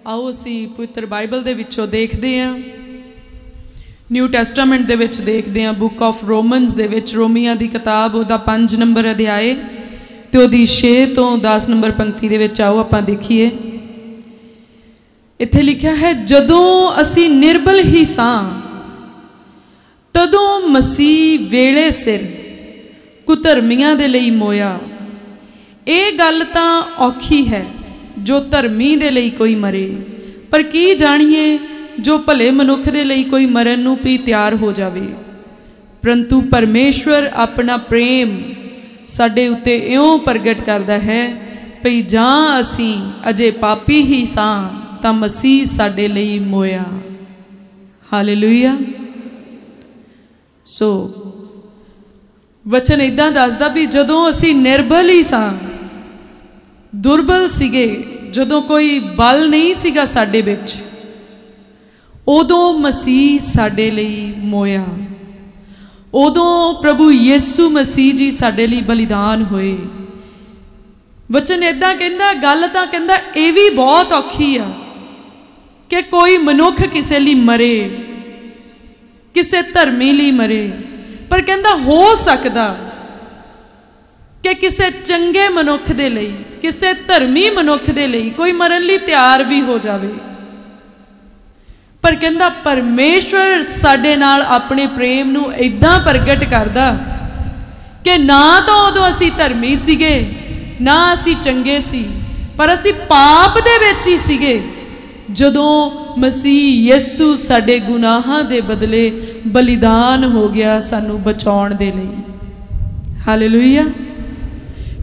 आओ असी पवित्र बाइबल दे विचों देखते हैं, न्यू टैसटामेंट दे विच देखते हैं, बुक ऑफ रोमन्स दे विच रोमिया की किताब उहदा 5 नंबर अध्याय ते उहदी 6 तो 10 नंबर पंक्ति दे विच आओ आपां देखीए। इत्थे लिखिया है, जदों असी निर्बल ही सां तदों मसीह वेले सिर कुधर्मियां दे लई मोया। ये गल तां औखी है जो धर्मी दे लई कोई मरे, पर की जाणीए जो भले मनुख दे लई कोई मरन नूं भी तैयार हो जावे। परंतु परमेश्वर अपना प्रेम साडे उत्ते इउं प्रगट करदा है भई जां असीं अजे पापी ही सां तां मसीह साडे लई मोया। हालेलुया। सो वचन इदां दसदा भी जदों असीं निर्बल ही सां, दुर्बल सीगे, जदों कोई बल नहीं सीगा साडे विच, उदों मसीह साडे लई मोया। उदों प्रभु यीशु मसीह जी साडे लई बलिदान होए। वचन इदां कहंदा, गल तां कहंदा ये भी बहुत औखी आ कि कोई मनुख किसे लई मरे, किसे धर्मी लई मरे, पर कहंदा हो सकदा कि किसे चंगे मनुख दे लई, किसे धर्मी मनुख दे लई कोई मरन लई तैयार भी हो जावे। पर कहंदा परमेश्वर साडे नाल अपने प्रेम नूं इदां प्रगट करदा कि ना तो उदों असीं धर्मी सीगे, ना असीं चंगे सी, पर असीं पाप दे विच ही सीगे जदों मसीह यीशु साडे गुनाहां दे बदले बलिदान हो गया सानू बचाउण दे लई। हालेलुया।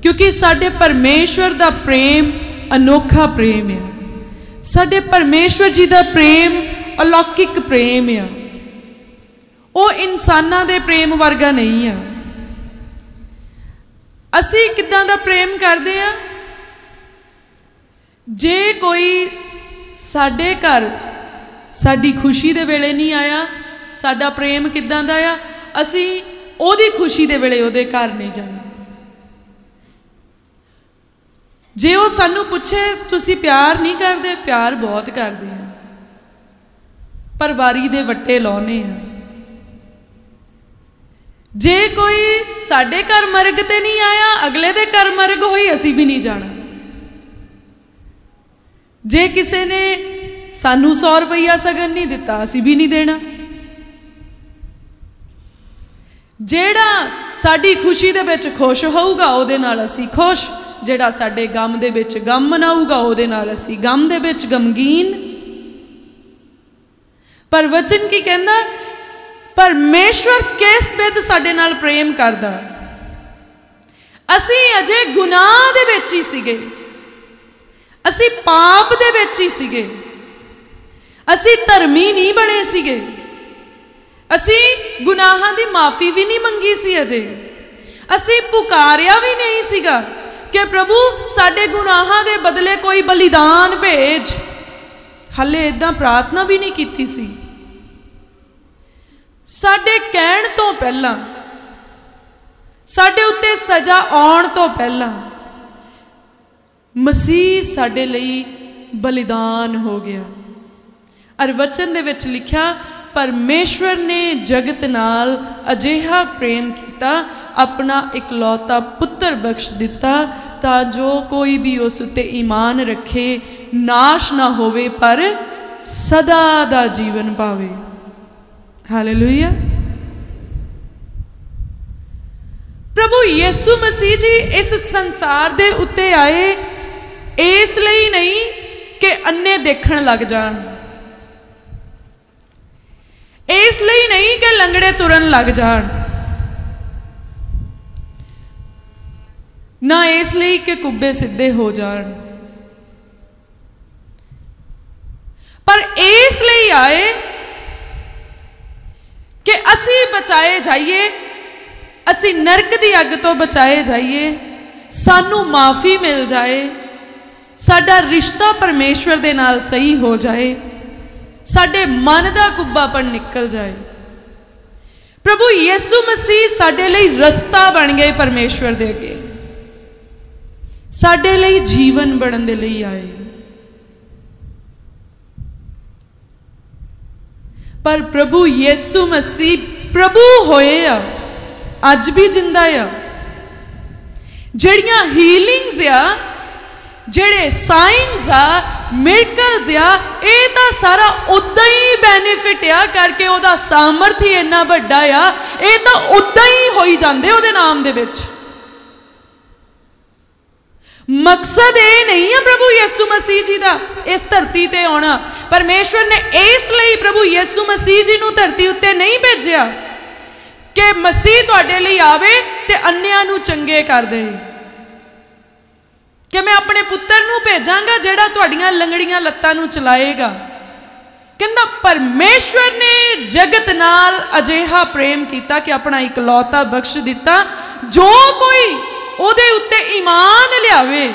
क्योंकि साडे परमेश्वर दा प्रेम अनोखा प्रेम है, साडे परमेश्वर जी दा प्रेम अलौकिक प्रेम है, वो इंसानां दे प्रेम वर्गा नहीं है। असीं किदां दा प्रेम करदे आ? जे कोई साडे घर साडी खुशी दे वेले नहीं आया, साडा प्रेम किदां दा आ? असीं ओदी खुशी दे वेले ओदे घर नहीं जाना। जे वो सानू पूछे तुसी प्यार नहीं करते, प्यार बहुत करते हैं, पर वारी दे वट्टे लाने हैं। जे कोई साडे घर मरग ते नहीं आया, अगले दे घर मरग होई, असी भी नहीं जाना। जे किसी ने सानू 100 रुपया सगन नहीं दिता, असी भी नहीं देना। जेड़ा साडी खुशी दे विच खुश होऊगा ओदे नाल असी खुश, जेड़ा साडे गम दे विच गम मनाऊगा ओदे नाल असी गम दे विच गमगीन। पर वचन की कहंदा, परमेश्वर किस बिध साडे नाल प्रेम करदा। असी अजे गुनाह दे विच ही सीगे, असी पाप दे विच ही सीगे, असी धर्मी नहीं बने सीगे, असी गुनाहां दी माफ़ी भी नहीं मंगी सी, अजे असी पुकारिया भी नहीं सीगा कि प्रभु साडे गुनाहां दे बदले कोई बलिदान भेज। हले इदां प्रार्थना भी नहीं कीती सी। साडे कहण तो पहला, साडे उत्ते सजा आउण तो पहला मसीह साडे लई बलिदान हो गया। और वचन दे विच लिखिया, परमेश्वर ने जगत नाल अजिहा प्रेम किया, अपना इकलौता पुत्र बख्श दिता, ताजो कोई भी उस उत्ते ईमान रखे नाश ना होवे पर सदा दा जीवन पावे। हालेलुया। प्रभु यीशु मसीह जी इस संसार दे उत्ते आए इसलिए नहीं कि अन्ने देखण लग जाण, इसलिए नहीं कि लंगड़े तुरन लग जाण, ना इसलिए कि कुब्बे सीधे हो जाण, पर इसलिए आए कि असी बचाए जाइए, असी नरक दी अग तो बचाए जाइए, सानू माफ़ी मिल जाए, साडा रिश्ता परमेश्वर दे नाल सही हो जाए, साडे मन दा कुब्बापन निकल जाए। प्रभु यीशु मसीह साडे लई रस्ता बन गए, परमेश्वर दे अगे साडे लई जीवन बनन दे लई आए। पर प्रभु यीशु मसीह प्रभु होए आ, अज भी जिंदा आ। जड़ियां हीलिंग्स आ, जेड़े साइंस आ, मिरेकल्स आ, ये तो सारा उदा ही बेनिफिट आ करके ओदा सामर्थ ही इन्ना बड़ा आ, ये तो उदा ही होई जांदे ओदे नाम दे विच। मकसद ये नहीं है प्रभु यीशु मसीह जी का इस धरती ते आना। परमेश्वर ने इसलिए प्रभु यीशु मसीह जी नूं धरती उत्ते नहीं भेजिया कि मसीह तुहाडे लई आवे ते अन्नियां नूं चंगे कर दे, कि मैं अपने पुत्र नूं भेजांगा जिहड़ा तुहाडीआं लंगड़ियां लत्तां नूं चलाएगा। कहंदा परमेश्वर ने जगत नाल अजिहा प्रेम कीता कि अपना इकलौता बख्श दिता, जो कोई ओदे उत्ते ईमान लियावे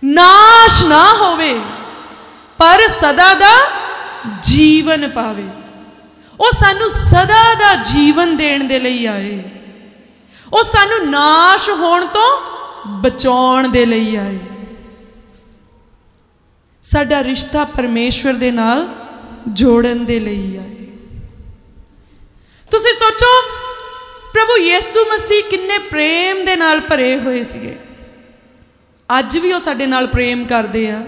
नाश ना होवे पर सदा दा जीवन पावे। वो सानू सदा दा जीवन देण दे लई आए, वो सानू नाश होण तो बचाउण दे लई आए। साडा रिश्ता परमेश्वर दे नाल जोड़न दे लई आए। तुसीं सोचो प्रभु यीशु मसीह किन्ने प्रेम दे नाल भरे हुए सीगे। अज भी वो साडे नाल प्रेम करदे आ,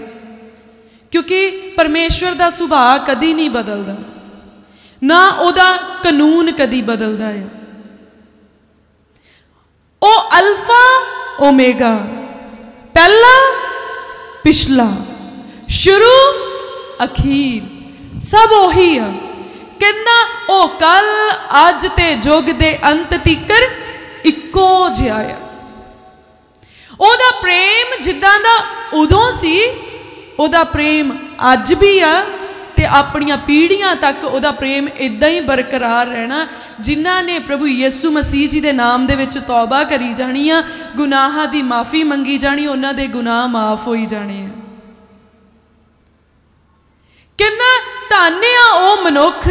क्योंकि परमेश्वर दा सुभाव कदी नहीं बदलदा, ना ओदा कानून कदी बदलदा है। ओ अल्फा ओमेगा, पहला पिछला, शुरू अखीर, सब ओही आ। कहना ओ कल अज ते जुग दे अंत तिकर इक्को जिहा आ। ओदा प्रेम जिद्दां दा उदों सी, ओदा प्रेम अज भी आ ते अपनियां पीढ़ियां तक ओदा प्रेम इदां ही बरकरार रहना। जिन्हां ने प्रभु यीशु मसीह जी दे नाम दे विच तौबा करी जानी आ, गुनाहां दी माफ़ी मंगी जानी, उन्हां दे गुनाह माफ़ होई जाने आ। कहना धन्य आ ओ मनुख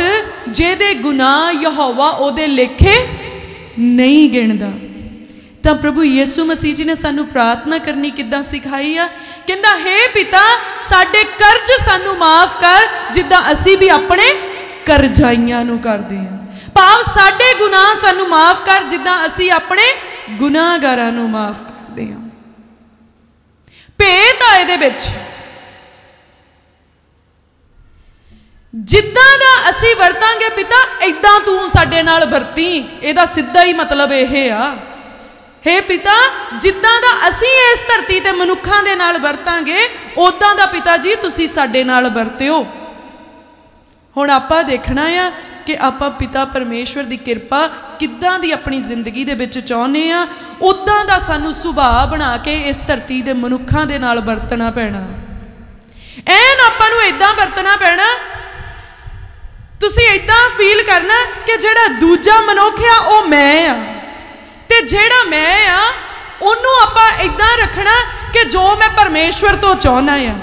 जेदे गुनाह यहोवा ओदे लेखे नहीं गिणदा। तो प्रभु यीशु मसीह जी ने सानू प्रार्थना करनी किद्दां सिखाई आ। कहंदा हे पिता साडे कर्ज सानू माफ कर जिद्दां असी भी अपने करजाइयां नू करदे आ। भाव साडे गुनाह सानू माफ कर जिद्दां असी अपने गुनाहगारां नू माफ करदे आ। भेत आ इहदे विच, जिद्दां दा असी वरतांगे पिता इदां तू साडे नाल वरती, इहदा सीधा ही मतलब यह आ। हे पिता जिद्दां दा असी इस धरती ते मनुखां दे नाल वरतांगे उदां दा पिता जी तुसी साडे नाल वरतिओ। हुण आपां देखना आ कि आपां पिता परमेश्वर दी किरपा किद्दां दी अपनी जिंदगी दे विच चाहुंदे आ, उदां दा सानू सुभाव बना के इस धरती दे मनुखां दे नाल वरतना पैना। ऐन आपां नू इदां वरतना पैना, तुसी इदां फील करना कि जेड़ा दूजा मनुख आ वो मैं आ, ते जेड़ा मैं आ ओनू आपां इदां रखना कि जो मैं परमेश्वर तो चाहना आ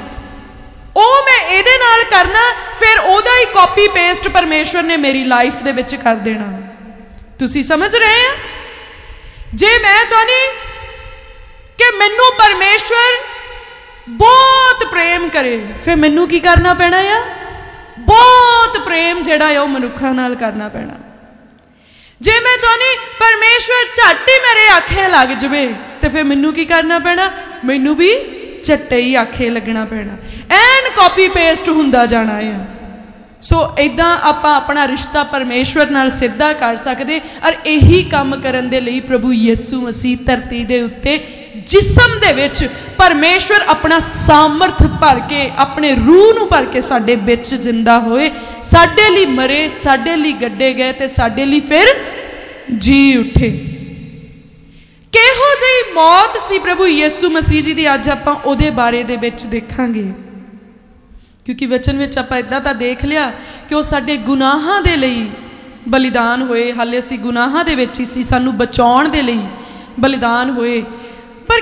ओ मैं इहदे नाल करना, फिर ओदा ही कॉपी पेस्ट परमेश्वर ने मेरी लाइफ दे विच कर देना। तुसी समझ रहे हैं? जे मैं चाहनी कि मैनू परमेश्वर बहुत प्रेम करे, फिर मैनू की करना पैना आ? बहुत प्रेम जिहड़ा है वह मनुखां नाल करना पैना। जे मैं चाहनी परमेश्वर झट ही मेरे आखे लग जाए तो फिर मैनू की करना पैना? मैनू भी झट्टे ही आखे लगना पैना। एन कॉपी पेस्ट हुंदा जाना है। सो इदां आपां अपना रिश्ता परमेश्वर नाल सिद्धा कर सकते। और यही काम करन दे लई प्रभु यीशु मसीह धरती दे उत्ते जिसम दे विच परमेश्वर अपना सामर्थ भर के अपने रूह नूं भर के साडे विच जिंदा होए, साडे लई मरे, साडे लई गड्डे गए ते साडे लई फिर जी उठे। किहो जी मौत सी प्रभु यीशु मसीह जी दी, अज आपां उहदे बारे दे विच देखांगे। क्योंकि वचन विच आपां इदां तां देख लिया कि वह साडे गुनाहां दे लई बलिदान होए। हाले असीं गुनाहां दे विच ही सी, सानू बचाउण दे लई बलिदान होए। पर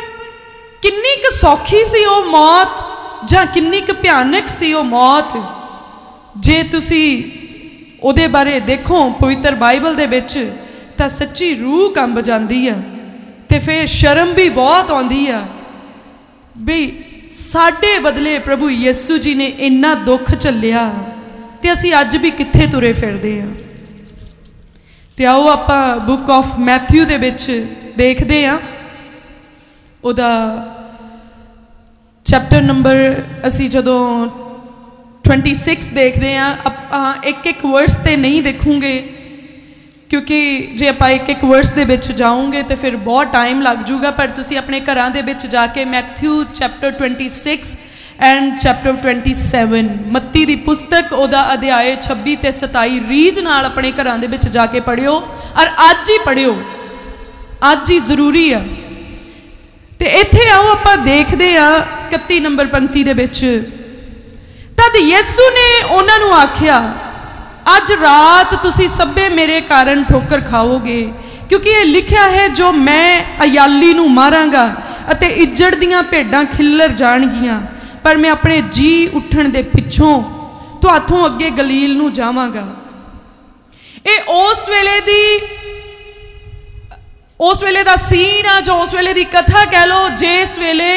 किन्नी क सौखी सी वो मौत, जां किन्नी क भयानक सी वो मौत। जे तुसी उहदे बारे देखो पवित्र बाइबल दे विच तां सच्ची रूह कंब जांदी आ ते फिर शर्म भी बहुत आउंदी आ भी साडे बदले प्रभु यीशु जी ने इन्ना दुख झल्लिया। ਤੇ ਅਸੀਂ ਅੱਜ ਵੀ ਕਿੱਥੇ ਤੁਰੇ ਫਿਰਦੇ ਹਾਂ। ਤੇ ਆਓ ਆਪਾਂ ਬੁੱਕ ਆਫ ਮੈਥਿਊ ਦੇ ਵਿੱਚ ਦੇਖਦੇ ਹਾਂ, ਉਹਦਾ ਚੈਪਟਰ ਨੰਬਰ ਅਸੀਂ ਜਦੋਂ 26 देखते हैं। आप एक एक वर्स तो नहीं देखूँगे, क्योंकि जे आप एक एक वर्स दे विच जाओगे तो फिर बहुत टाइम लग जूगा। पर तुसी अपने घरां दे विच जाके मैथ्यू चैप्टर 26 एंड चैप्टर 27 मत्ती दी पुस्तक ओदा अध्याय 26 ते 27 रीज नाल अपने घरां दे विच जाके पढ़ियो, और अज ही पढ़ियो, अज ही जरूरी है। तो इत्थे आओ आप देखते हैं 31 नंबर पंक्ति दे विच, तद यसू ने उन्होंने आख्या, अज रात तुसी सभे मेरे कारण ठोकर खाओगे, क्योंकि ये लिखा है, जो मैं अयाली नूं मारांगा अते इज्जड़ दियां भेडां खिल्लर जाणगियां, पर मैं अपने जी उठण दे पिछों तुहाथों अगे गलील नूं जावांगा। ये उस वेले दा सीन आ, जो उस वेले दी कथा कह लो, जिस वेले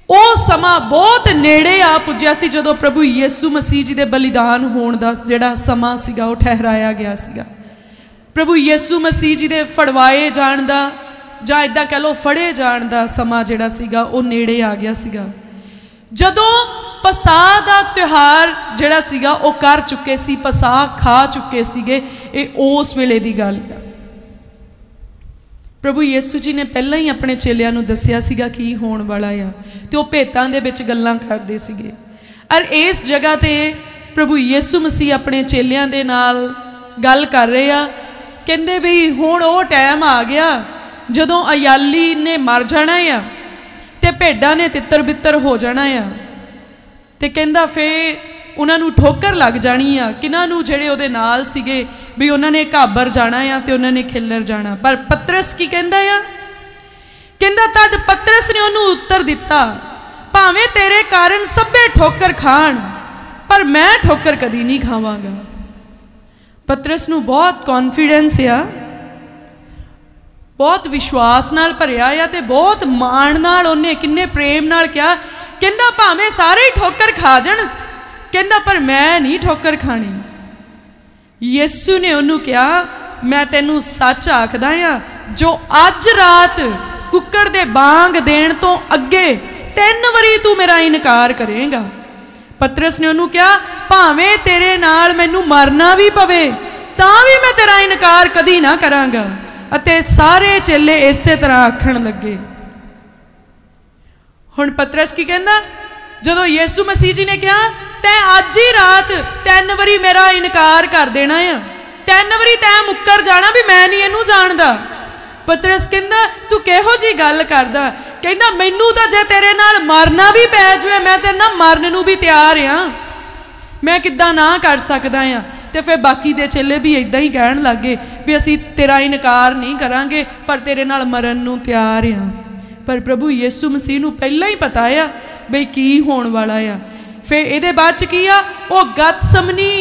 वो समा बहुत नेड़े आ पुज्या सी, जदों प्रभु यीशु मसीह जी दे बलिदान होण दा जिहड़ा समा सीगा वो ठहराया गया सीगा। प्रभु यीशु मसीह जी दे फड़वाए जाण दा जां इदां कह लो फड़े जाण दा समा जिहड़ा सीगा वो नेड़े आ गया सीगा। जदों पसाह दा त्योहार जिहड़ा सीगा वो कर चुके सी, पसाह खा चुके सीगे। ये उस वेले दी गल है। प्रभु यीशु जी ने पहला ही अपने चेलियां नूं दस्सिया सीगा कि होण वाला आ, ते ओह भेतां दे विच गल्लां करदे सीगे। और इस जगह ते प्रभु यीशु मसीह अपने चेलियां दे नाल गल कर रहे आ, कहंदे भी हुण ओह टाइम आ गया जदों अयाली ने मर जाना आ ते भेडां ने तितर बितर हो जाना आ। ते कहंदा फिर उन्होंने ठोकर लग जानी आ, किन्हां नूं जिहड़े उहदे नाल सीगे भी उन्होंने घाबर जाना आ ते उन्होंने खिल्लर जाना। पर पतरस की कहंदा आ, कहंदा तद पतरस ने उन्होंने उत्तर दिता, भावें तेरे कारण सभे ठोकर खाण, पर मैं ठोकर कदी नहीं खावांगा। पतरस नूं बहुत कॉन्फिडेंस आ, बहुत विश्वास नाल भरिया आ ते बहुत माण नाल उन्हें किन्ने प्रेम नाल कहा, कहंदा भावें सारे ठोकर खा जाण, कहंदा पर मैं नहीं ठोकर खानी। यीशु ने उन्होंने कहा, मैं तेनू सच आखदा आ, जो अज रात कुक्कड़ दे बांग देण तो अगे 3 वारी तू मेरा इनकार करेगा। पतरस ने उन्होंने कहा, भावें तेरे नाल मैनू मरना भी पवे तां भी मैं तेरा इनकार कदी ना करांगा। अते सारे चेले इसे तरह आखण लगे। हुण पतरस की कहंदा, जदों यीशु मसीह जी ने कहा तैं अज ही रात 3 वारी मेरा इनकार कर देना है, 3 वारी तैं मुक्कर जाना भी मैं नहीं इनू जानदा। पतरस कहंदा तू किहो जी गल करदा, कहंदा मैनू तां जे तेरे नाल मरना भी पै जावे मैं तेरे नाल मरन नूं भी तैयार हां, मैं किद्दां ना कर सकदा हां। ते फिर बाकी दे चेले भी इदां ही कहण लग गए भी असीं तेरा इनकार नहीं करांगे पर तेरे नाल मरन नूं तैयार हां। पर प्रभु यीशु मसीह नूं पहलां ही पता आ बई की होण वाला आ। फिर ये बाद की आ, वो गतसमनी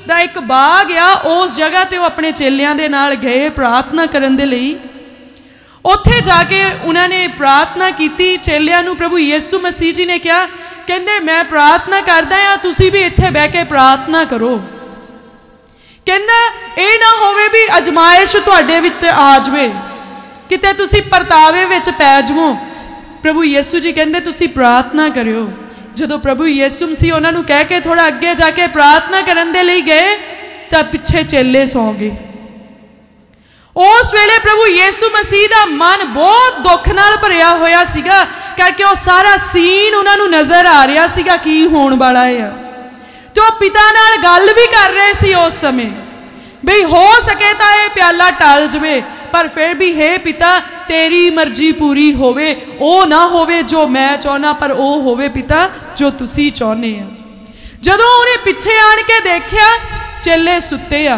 दा एक बाग आ, उस जगह ते वो अपने चेलियां दे नाल गए प्रार्थना करन दे लई। उत्थे जाके उन्होंने प्रार्थना की, चेलियां नूं प्रभु यीशु मसीह जी ने कहा, कहंदे मैं प्रार्थना करदा आ, तुसीं भी इत्थे बह के प्रार्थना करो। कहंदा ये ना होवे भी अजमाइश तुहाडे विच आ जावे, किते तुसीं परतावे विच पै जावो। प्रभु यीशु जी कहंदे तुसीं प्रार्थना करियो। जदों प्रभु यीशु मसीह उन्होंने कह के थोड़ा अगे जाके प्रार्थना करन दे लई गए तां पिछे चेले सौ गए। उस वेले प्रभु यीशु मसीह का मन बहुत दुख नाल भरिया होया सीगा, करके वो सारा सीन उन्होंने नज़र आ रहा सीगा की होण वाला है। तो पिता नाल गल भी कर रहे सी उस समय भी हो सके तो यह प्याला टल जाए, पर फिर भी हे पिता तेरी मर्जी पूरी होवे, ओ ना होवे जो मैं चाहना पर ओ होवे पिता जो तुसी चाहने आ। जदों उन्हें पिछे आन के देखिया चेले सुते आ,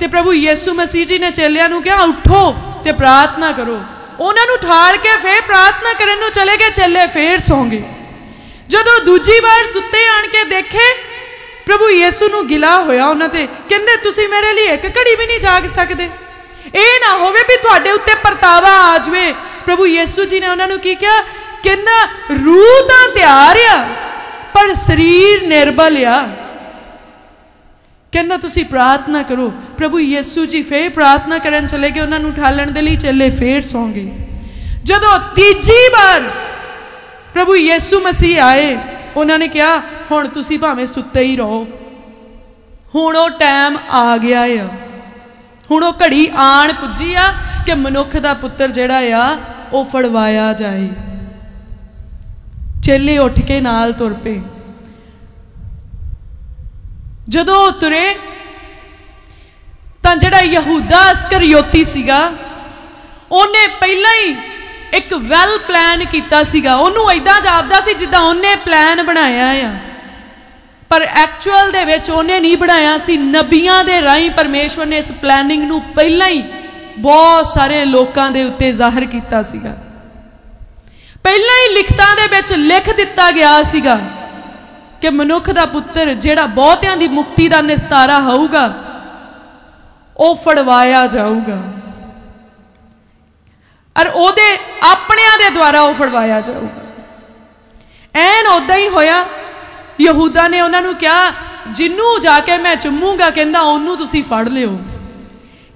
ते प्रभु यीशु मसीह जी ने चेलियां नूं कहा उठो ते प्रार्थना करो। उन्होंने ठाल के फिर प्रार्थना करन नूं चले गए, चेले फिर सौ गए। जदों दूजी बार सुते आन के देखे प्रभु यीशु नूं गिला होया उन्हां ते, कहंदे तुसीं मेरे लिए एक घड़ी भी नहीं जाग सकदे, ये ना होवे भी तुहाडे उत्ते परतावा आ जावे। प्रभु यीशु जी ने उन्होंने की कहा, कहंदा रूह तां तैयार आ पर शरीर निर्बल आ। कहंदा तुसी प्रार्थना करो। प्रभु यीशु जी फिर प्रार्थना करन चले गए, उन्होंने उठालण दे लई चेले फिर सौ गए। जदों तीजी बार प्रभु यीशु मसीह आए, उन्होंने कहा हुण तुसी भावें सुत्ते ही रहो, हुण वो टाइम आ गया है, हुण वो घड़ी आण पुजी आ कि मनुख दा पुत्र जिहड़ा आ वो फड़वाया जाए। चेले उठ के नाल तुर पे। जदों तुरे तां जिहड़ा यहूदा इस्करियोती सीगा, उन्हें पहला ही एक वैल प्लान किया सीगा। उन्होंने इदां जापदा सी जिद्दां उन्हें प्लान बनाया है, पर एक्चुअल दे विच उन्हें नहीं बनाया सी। नबियां दे राहीं परमेश्वर ने इस प्लानिंग नूं पहला ही बहुत सारे लोगों के उत्ते जाहिर किया सीगा। पहला ही लिखतां दे विच लिख दिता गया सीगा कि मनुख दा पुत्र जिहड़ा बहुतियां दी मुक्ति दा निस्तारा होऊगा, वो फड़वाया जाऊगा और ओदे अपनियां दे द्वारा वो फड़वाया जाऊगा। ऐन उदां ही होया। यहूदा ने उन्होंने कहा जिन्नू जाके मैं चुमूंगा, कहंदा ओनू तुसी फड़ लियो।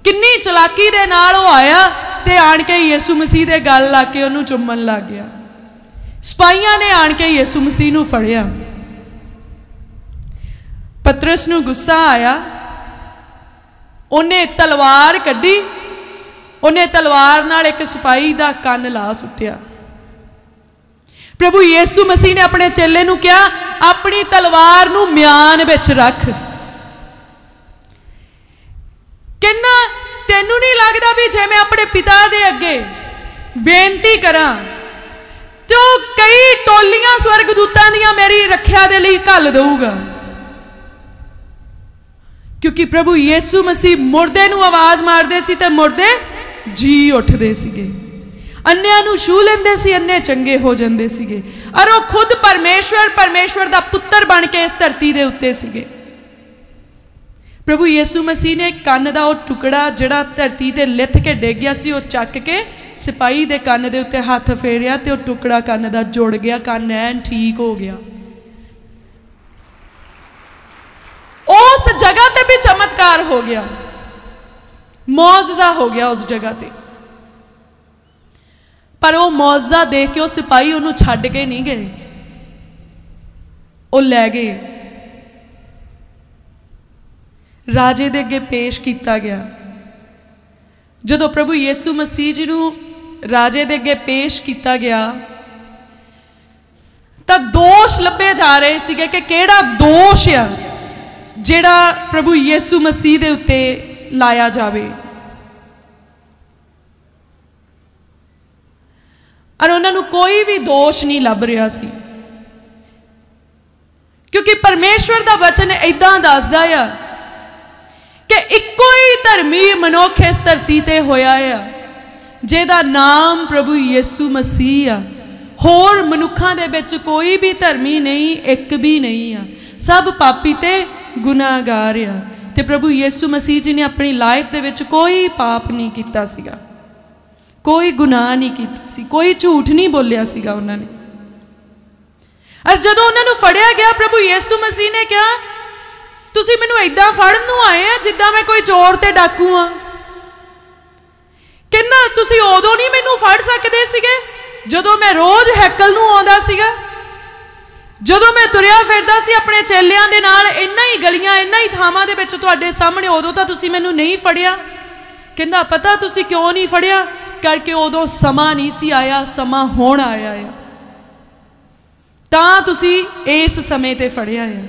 किन्नी चलाकी दे नाल वो आया ते आण के यीशु मसीह दे गल ला के उन्होंने चुमन लग गया। सिपाहियां ने आण के यीशु मसीह नूं फड़िया। पतरस नूं गुस्सा आया, उन्हें तलवार कड्डी, उन्हें तलवार नाल एक सिपाही दा कन्न ला सुट्टिया। प्रभु यीशु मसीह ने अपने चेले नूं कहा अपनी तलवार नूं म्यान विच रख। कहना तैनूं नहीं लगदा भी जे मैं अपने पिता दे अगे बेनती करां तो कई टोलियां स्वर्गदूतां दियां मेरी रखिया दे लई घल दऊगा। क्योंकि प्रभु यीशु मसीह मुर्दे नूं आवाज़ मारदे सी ते मुर्दे जी उठदे सीगे, अन्नियां नूं छू लेंदे सी, अन्ने चंगे हो जांदे सीगे, और वो खुद परमेश्वर दा पुत्र बन के इस धरती दे उत्ते सीगे। प्रभु यीशु मसीह ने कन्न दा वो टुकड़ा जिहड़ा धरती ते लिथ के डिग गया सी, वो चक के सिपाही दे कन्न दे उत्ते हथ फेरिया ते वो टुकड़ा कन्न दा जुड़ गया, कन्न ऐन ठीक हो गया। उस जगह ते भी चमत्कार हो गया, मौजज़ा हो गया उस जगह ते। पर वो मौजज़ा देख के वो सिपाही उन्होंने छड्ड के नहीं गए, वो लै गए, राजे दे अगे पेश किया गया। जदों प्रभु यीशु मसीह जी नूं राजे दे अगे पेश किया गया तो दोष लभे जा रहे सीगे कि किहड़ा दोष आ जिहड़ा प्रभु यीशु मसीह दे उत्ते लाया जावे। और उन्होंने कोई भी दोष नहीं लभ रहा सी, क्योंकि परमेश्वर दा वचन इदां दसदा है कि इक्को ही धर्मी मनुख इस धरती ते होया है जिहदा नाम प्रभु यीशु मसीह आ। होर मनुखां दे विच कोई भी धर्मी नहीं, एक भी नहीं आ, सब पापी ते गुनाहगार आ। ते प्रभु यीशु मसीह जी ने अपनी लाइफ दे विच कोई पाप नहीं कीता सीगा, कोई गुनाह नहीं कीता सी, कोई झूठ नहीं बोलिया सीगा उन्होंने। और जदों उन्होंने फड़िया गया, प्रभु यीशु मसीह ने कहा तुसी मैनूं इदां फड़न नूं आए आ जिद्दां मैं कोई चोर ते डाकू हाँ। कहंदा तुसी उदों नहीं मैनूं फड़ सकदे सीगे जदों मैं रोज़ हैकल नूं आउंदा सीगा, जदों मैं तुरिया फिरदा सी अपने चेलियां दे नाल इन्हां ही गलियां इन्हां ही थावां दे विच तुहाडे सामने, उदों तां तुसी मैनूं नहीं फड़िया। कहंदा पता तुसी क्यों नहीं फड़िया, करके उदों समा नहीं सी आया, समा हुण आया है, तां तुसी इस समय ते फड़िया है।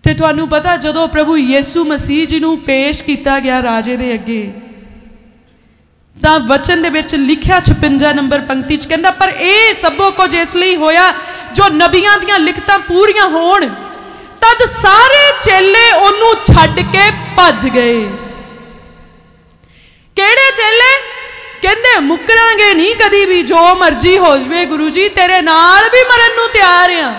ते तुहानूं पता जदों प्रभु यीशु मसीह जी नूं पेश किया गया राजे दे अगे, तां वचन दे विच लिखिया 56 नंबर पंक्ति च कहंदा पर यह सबो कुछ इसलिए होया जो नबियां दियां लिखतां पूरीआं होण, तद सारे चेले ओनू छड्ड के भज गए। किहड़े चेले? कहंदे मुकरांगे नहीं कदी भी, जो मर्जी हो जाए गुरु जी तेरे नाल भी मरन नूं तैयार आ।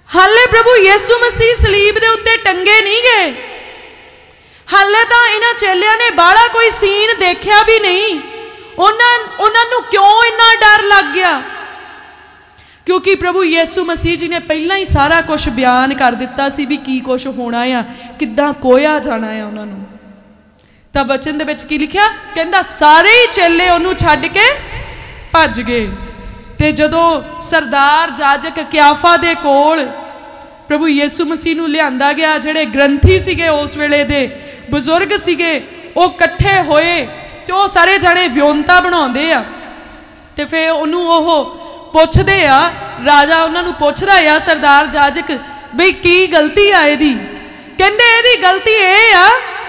हाले प्रभु यीशु मसीह सलीब दे उत्ते टंगे नहीं गए, हाले तो इन्हां चेलियां ने बाला कोई सीन देखिया भी नहीं। उन्हां नूं क्यों इन्ना डर लग गया? क्योंकि प्रभु यीशु मसीह जी ने पहला ही सारा कुछ बयान कर दिता सी भी की कुछ होना आ, किद्दां कोया जाना है उन्होंने। तो वचन दे विच की लिखिया, कहंदा सारे ही चेले उन्होंने छड्ड के भज गए। ते जदों सरदार जाजक क्याफा दे कोल प्रभु यीशु मसीह नूं लिआंदा गया, जिहड़े ग्रंथी सीगे उस वेले दे बजुर्ग सीगे, वो कट्ठे होए ते वो सारे जाने वियोनता बनाउंदे आ। ते फिर उन्होंने वो पुछदे आ, राजा उन्होंने पुछदा आ सरदार जाजक बई की गलती आ इहदी। कहंदे इहदी गलती ये आ,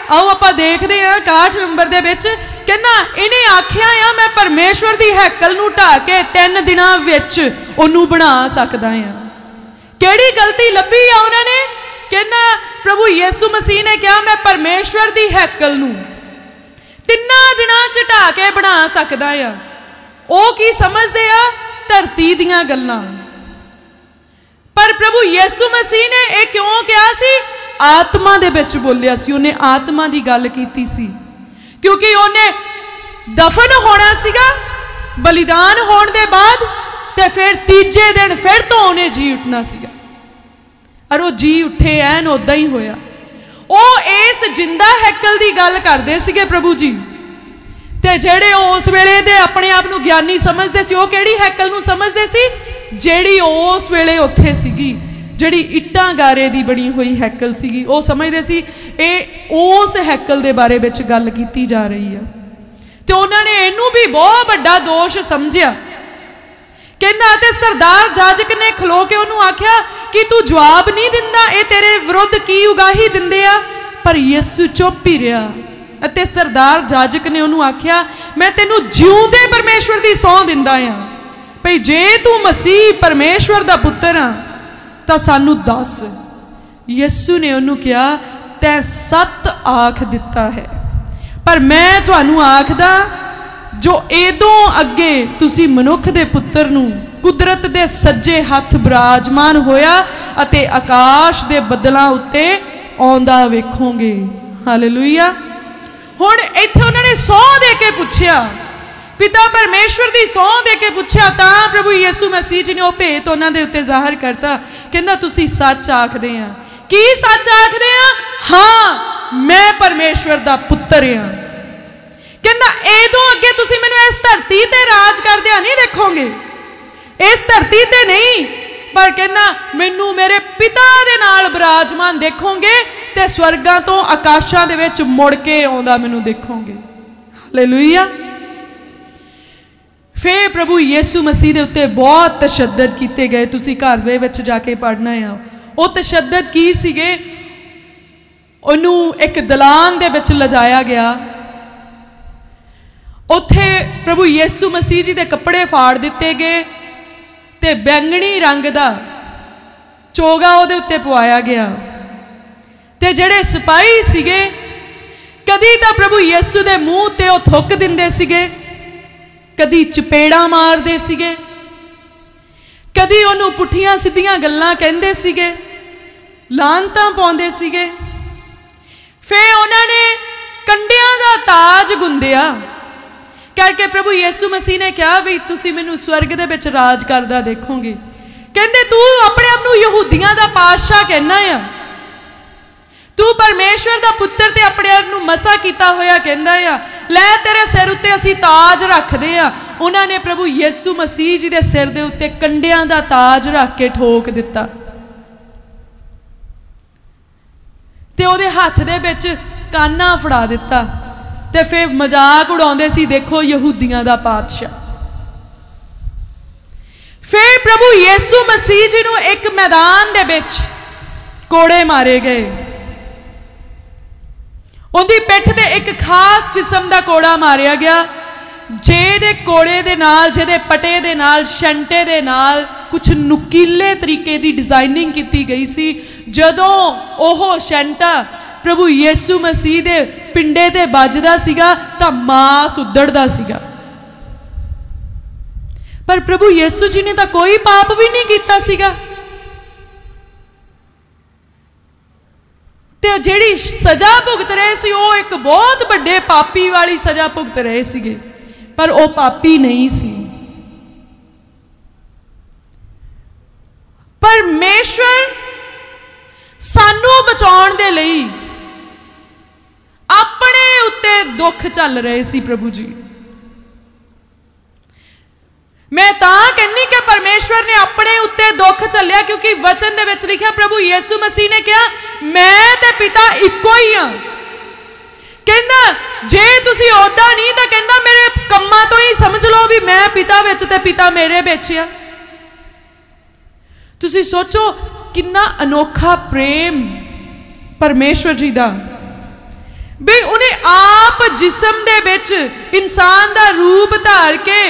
आओ आपां देखदे आ 61 नंबर दे विच, कहना इन्हें आखिया आ मैं परमेश्वर दी हैकल नूं ढा के 3 दिनां विच ओनू बना सकदा आ। केड़ी गलती लभी आ उन्होंने? कहना प्रभु यीशु मसीह ने कहा मैं परमेश्वर दी हैकल नूं 3 दिनां च ढा के बना सकदा आ। ਉਹ ਕੀ ਸਮਝਦੇ ਆ? ਧਰਤੀ ਦੀਆਂ ਗੱਲਾਂ। ਪਰ ਪ੍ਰਭੂ ਯਿਸੂ ਮਸੀਹ ਨੇ ਇਹ ਕਿਉਂ ਕਿਹਾ ਸੀ? ਆਤਮਾ ਦੇ ਵਿੱਚ ਬੋਲਿਆ ਸੀ, ਉਹਨੇ ਆਤਮਾ ਦੀ ਗੱਲ ਕੀਤੀ ਸੀ, ਕਿਉਂਕਿ ਉਹਨੇ ਦਫਨ ਹੋਣਾ ਸੀਗਾ ਬਲੀਦਾਨ ਹੋਣ ਦੇ ਬਾਅਦ, ਤੇ ਫਿਰ ਤੀਜੇ ਦਿਨ ਫਿਰ ਤੋਂ ਉਹਨੇ ਜੀ ਉੱਠਣਾ ਸੀਗਾ। ਔਰ ਉਹ ਜੀ ਉੱਠੇ, ਐਨ ਉਦਾਂ ਹੀ ਹੋਇਆ। ਉਹ ਇਸ ਜਿੰਦਾ ਹੈਕਲ ਦੀ ਗੱਲ ਕਰਦੇ ਸੀਗੇ प्रभु जी। ते जेड़े उस वेले दे अपने आप नूं ज्ञानी समझते सी, वो केड़ी हैकल नूं समझते सी? जेड़ी उस वेले उत्थे सीगी, जेड़ी इट्टां गारे दी बनी हुई हैकल सीगी, वो समझते सी ये उस हैकल दे बारे विच गल कीती जा रही है। ते उन्होंने इनू भी बहुत बड़ा दोष समझिया। कहंदा ते सरदार जाजक ने खलो के उन्होंने आख्या कि तू जवाब नहीं दिंदा, ये तेरे विरुद्ध की उगाही दिंदे आ? पर यीशु चुप ही रहा। अते सरदार जाजक ने उन्होंने आख्या मैं तेनू जिउंदे परमेश्वर की सौं दिंदा आ, भई जे तू मसीह परमेश्वर दा पुत्र आ तां सानू दस। यीशु ने उन्होंने कहा तैं सत आख दिता है, पर मैं तुहानू आखदा जो एदों अगे तुसी मनुख दे पुत्र नू कुदरत दे सज्जे हथ विराजमान होया अते आकाश दे बदलां उत्ते आउंदा वेखोगे। हालेलुया। हुण इत्थे उन्होंने सौं दे के पूछया, पिता परमेश्वर की सौं दे के पूछया, तां प्रभु यीशु मसीह जी ने वह भेत उन्हां दे उत्ते जाहिर करता। कहंदा तुसी सच आखदे आ। की सच आखदे आ? हाँ मैं परमेश्वर दा पुत्र आ। कहंदा एदों अगे तुसी मैनूं इस धरती ते राज करदिआं नहीं देखोगे, इस धरती ते नहीं, पर कहना मैनू मेरे पिता दे नाल विराजमान देखोगे ते स्वर्गां तो आकाशां दे विच मुड़ के आउंदा मैनू देखोगे। हालेलुया। फिर प्रभु यीशु मसीह दे उत्ते बहुत तशद्दद कीते गए, तुसी घर दे विच जाके पढ़ना है। वो तशद्दद की सीगे? उन्हू एक दलान दे विच लजाया गया, उत्थे प्रभु यीशु मसीह जी दे कपड़े फाड़ दिते गए ते बैंगनी रंग दा चोगा उहदे उत्ते पवाया गया। ते जेड़े सिपाही सीगे कदी तां प्रभु यीशु दे मूँह ते वो थुक दिंदे सीगे, कदी चपेड़ा मारदे सीगे, कदी उहनूं पुठियां सीधियां गल्लां कहंदे सीगे, लानतां पाउंदे सीगे। फिर उन्होंने कंडियां दा ताज गुंदिया करके प्रभु यीशु मसीह ने कहा भी तुसी मैनू स्वर्ग दे विच राज करदा देखोगे। कहंदे तू अपने आप नूं यहूदियां दा पातशाह कहना आ, तू परमेश्वर दा पुत्र ते अपने आप नूं मसा कीता होया कहंदा आ, लै तेरे सिर उत्ते असीं ताज रखदे आ। उन्होंने प्रभु यीशु मसीह जी दे सिर दे उत्ते कंडियां दा ताज रख के ठोक दिता ते उहदे हत्थ दे विच काना फड़ा दिता ते फिर मजाक उड़ाउंदे सी, देखो यहूदियां दा पातशाह। फिर प्रभु यीशु मसीह जी नूं एक मैदान दे विच कोड़े मारे गए। उनकी पिठ ते एक खास किस्म का कोड़ा मारिया गया, जेदे कोड़े दे नाल, जेदे पटे दे नाल, शंटे दे नाल कुछ नुकीले तरीके की डिजाइनिंग की गई सी। जदों ओह शंटा प्रभु यीशु मसीह दे पिंडे ते बजदा सीगा तां मांस उधड़दा सीगा। पर प्रभु यीशु जी ने तां कोई पाप भी नहीं कीता सीगा, ते जिहड़ी सजा भुगत रहे सी वो एक बहुत बड़े पापी वाली सजा भुगत रहे सीगे, पर वो पापी नहीं सी। परमेश्वर सानू बचाउण दे लई अपने उत्ते दुख चल रहे सी। प्रभु जी मैं तां कहनी कि परमेश्वर ने अपने उत्ते दुख चलिया, क्योंकि वचन दे विच लिखिया प्रभु यीशु मसीह ने कहा मैं ते पिता इक्को ही हां। कहंदा जे तुसी ओदा नहीं तां कहंदा मेरे कम्मां तो ही समझ लो भी मैं पिता विच ते पिता मेरे विच आ। तुसी सोचो कितना अनोखा प्रेम परमेश्वर जी दा, भी उन्हें आप जिस्म दे विच इंसान दा रूप धार के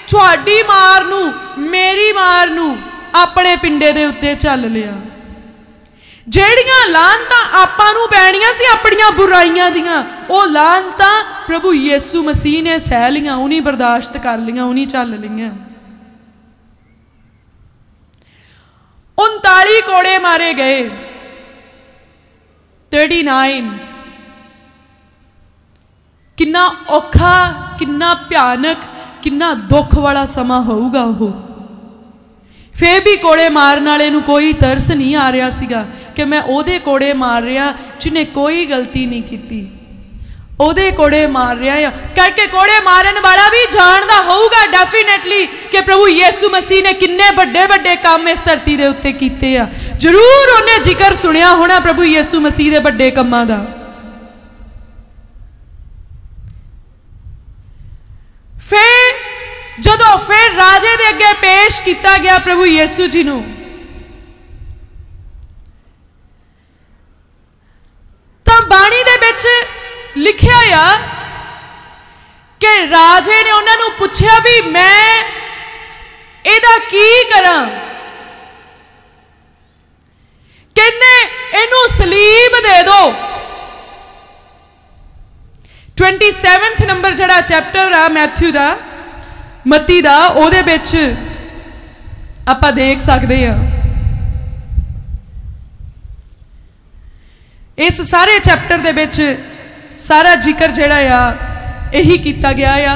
तुहाडी मार नू मेरी मार नू अपने पिंडे दे उत्ते चल लिया। जेड़ियां लानतां आपां नू पैणियां सी अपनियां बुराइयां दियां, ओ लानतां प्रभु यीशु मसीह ने सह लियां, उन्हीं बर्दाश्त कर लियां, उन्हीं चल लियां। 39 कोड़े मारे गए, 39। कितना औखा, कितना भयानक, कितना दुख वाला समा होगा वो। फिर भी कोड़े मारन वाले नूं कोई तरस नहीं आ रहा सीगा कि मैं ओदे कोड़े मार रहा जिन्हें कोई गलती नहीं की, ओदे कोड़े मार रहा है करके कोड़े मारन वाला भी जानदा होगा डेफिनेटली कि प्रभु यीशु मसीह ने किन्ने बड़े बड़े काम इस धरती दे उत्ते कीते आ। जरूर उन्हें जिक्र सुनिया होना प्रभु यीशु मसीह दे बड़े कामां दा। फिर राजे दे अगे पेश किया गया प्रभु यीशु जी नूं, तां बाणी दे विच लिखिया आ कि राजे ने उन्हां नूं पुछया भी मैं इहदा की करां। कहंदे इहनूं सलीब दे दो। 27 नंबर जिहड़ा चैप्टर आ मैथ्यू दा, मत्ती दा, ओहदे विच आपां देख सकदे हां। इस सारे चैप्टर दे विच सारा जिक्र जिहड़ा आ यही किया गया आ।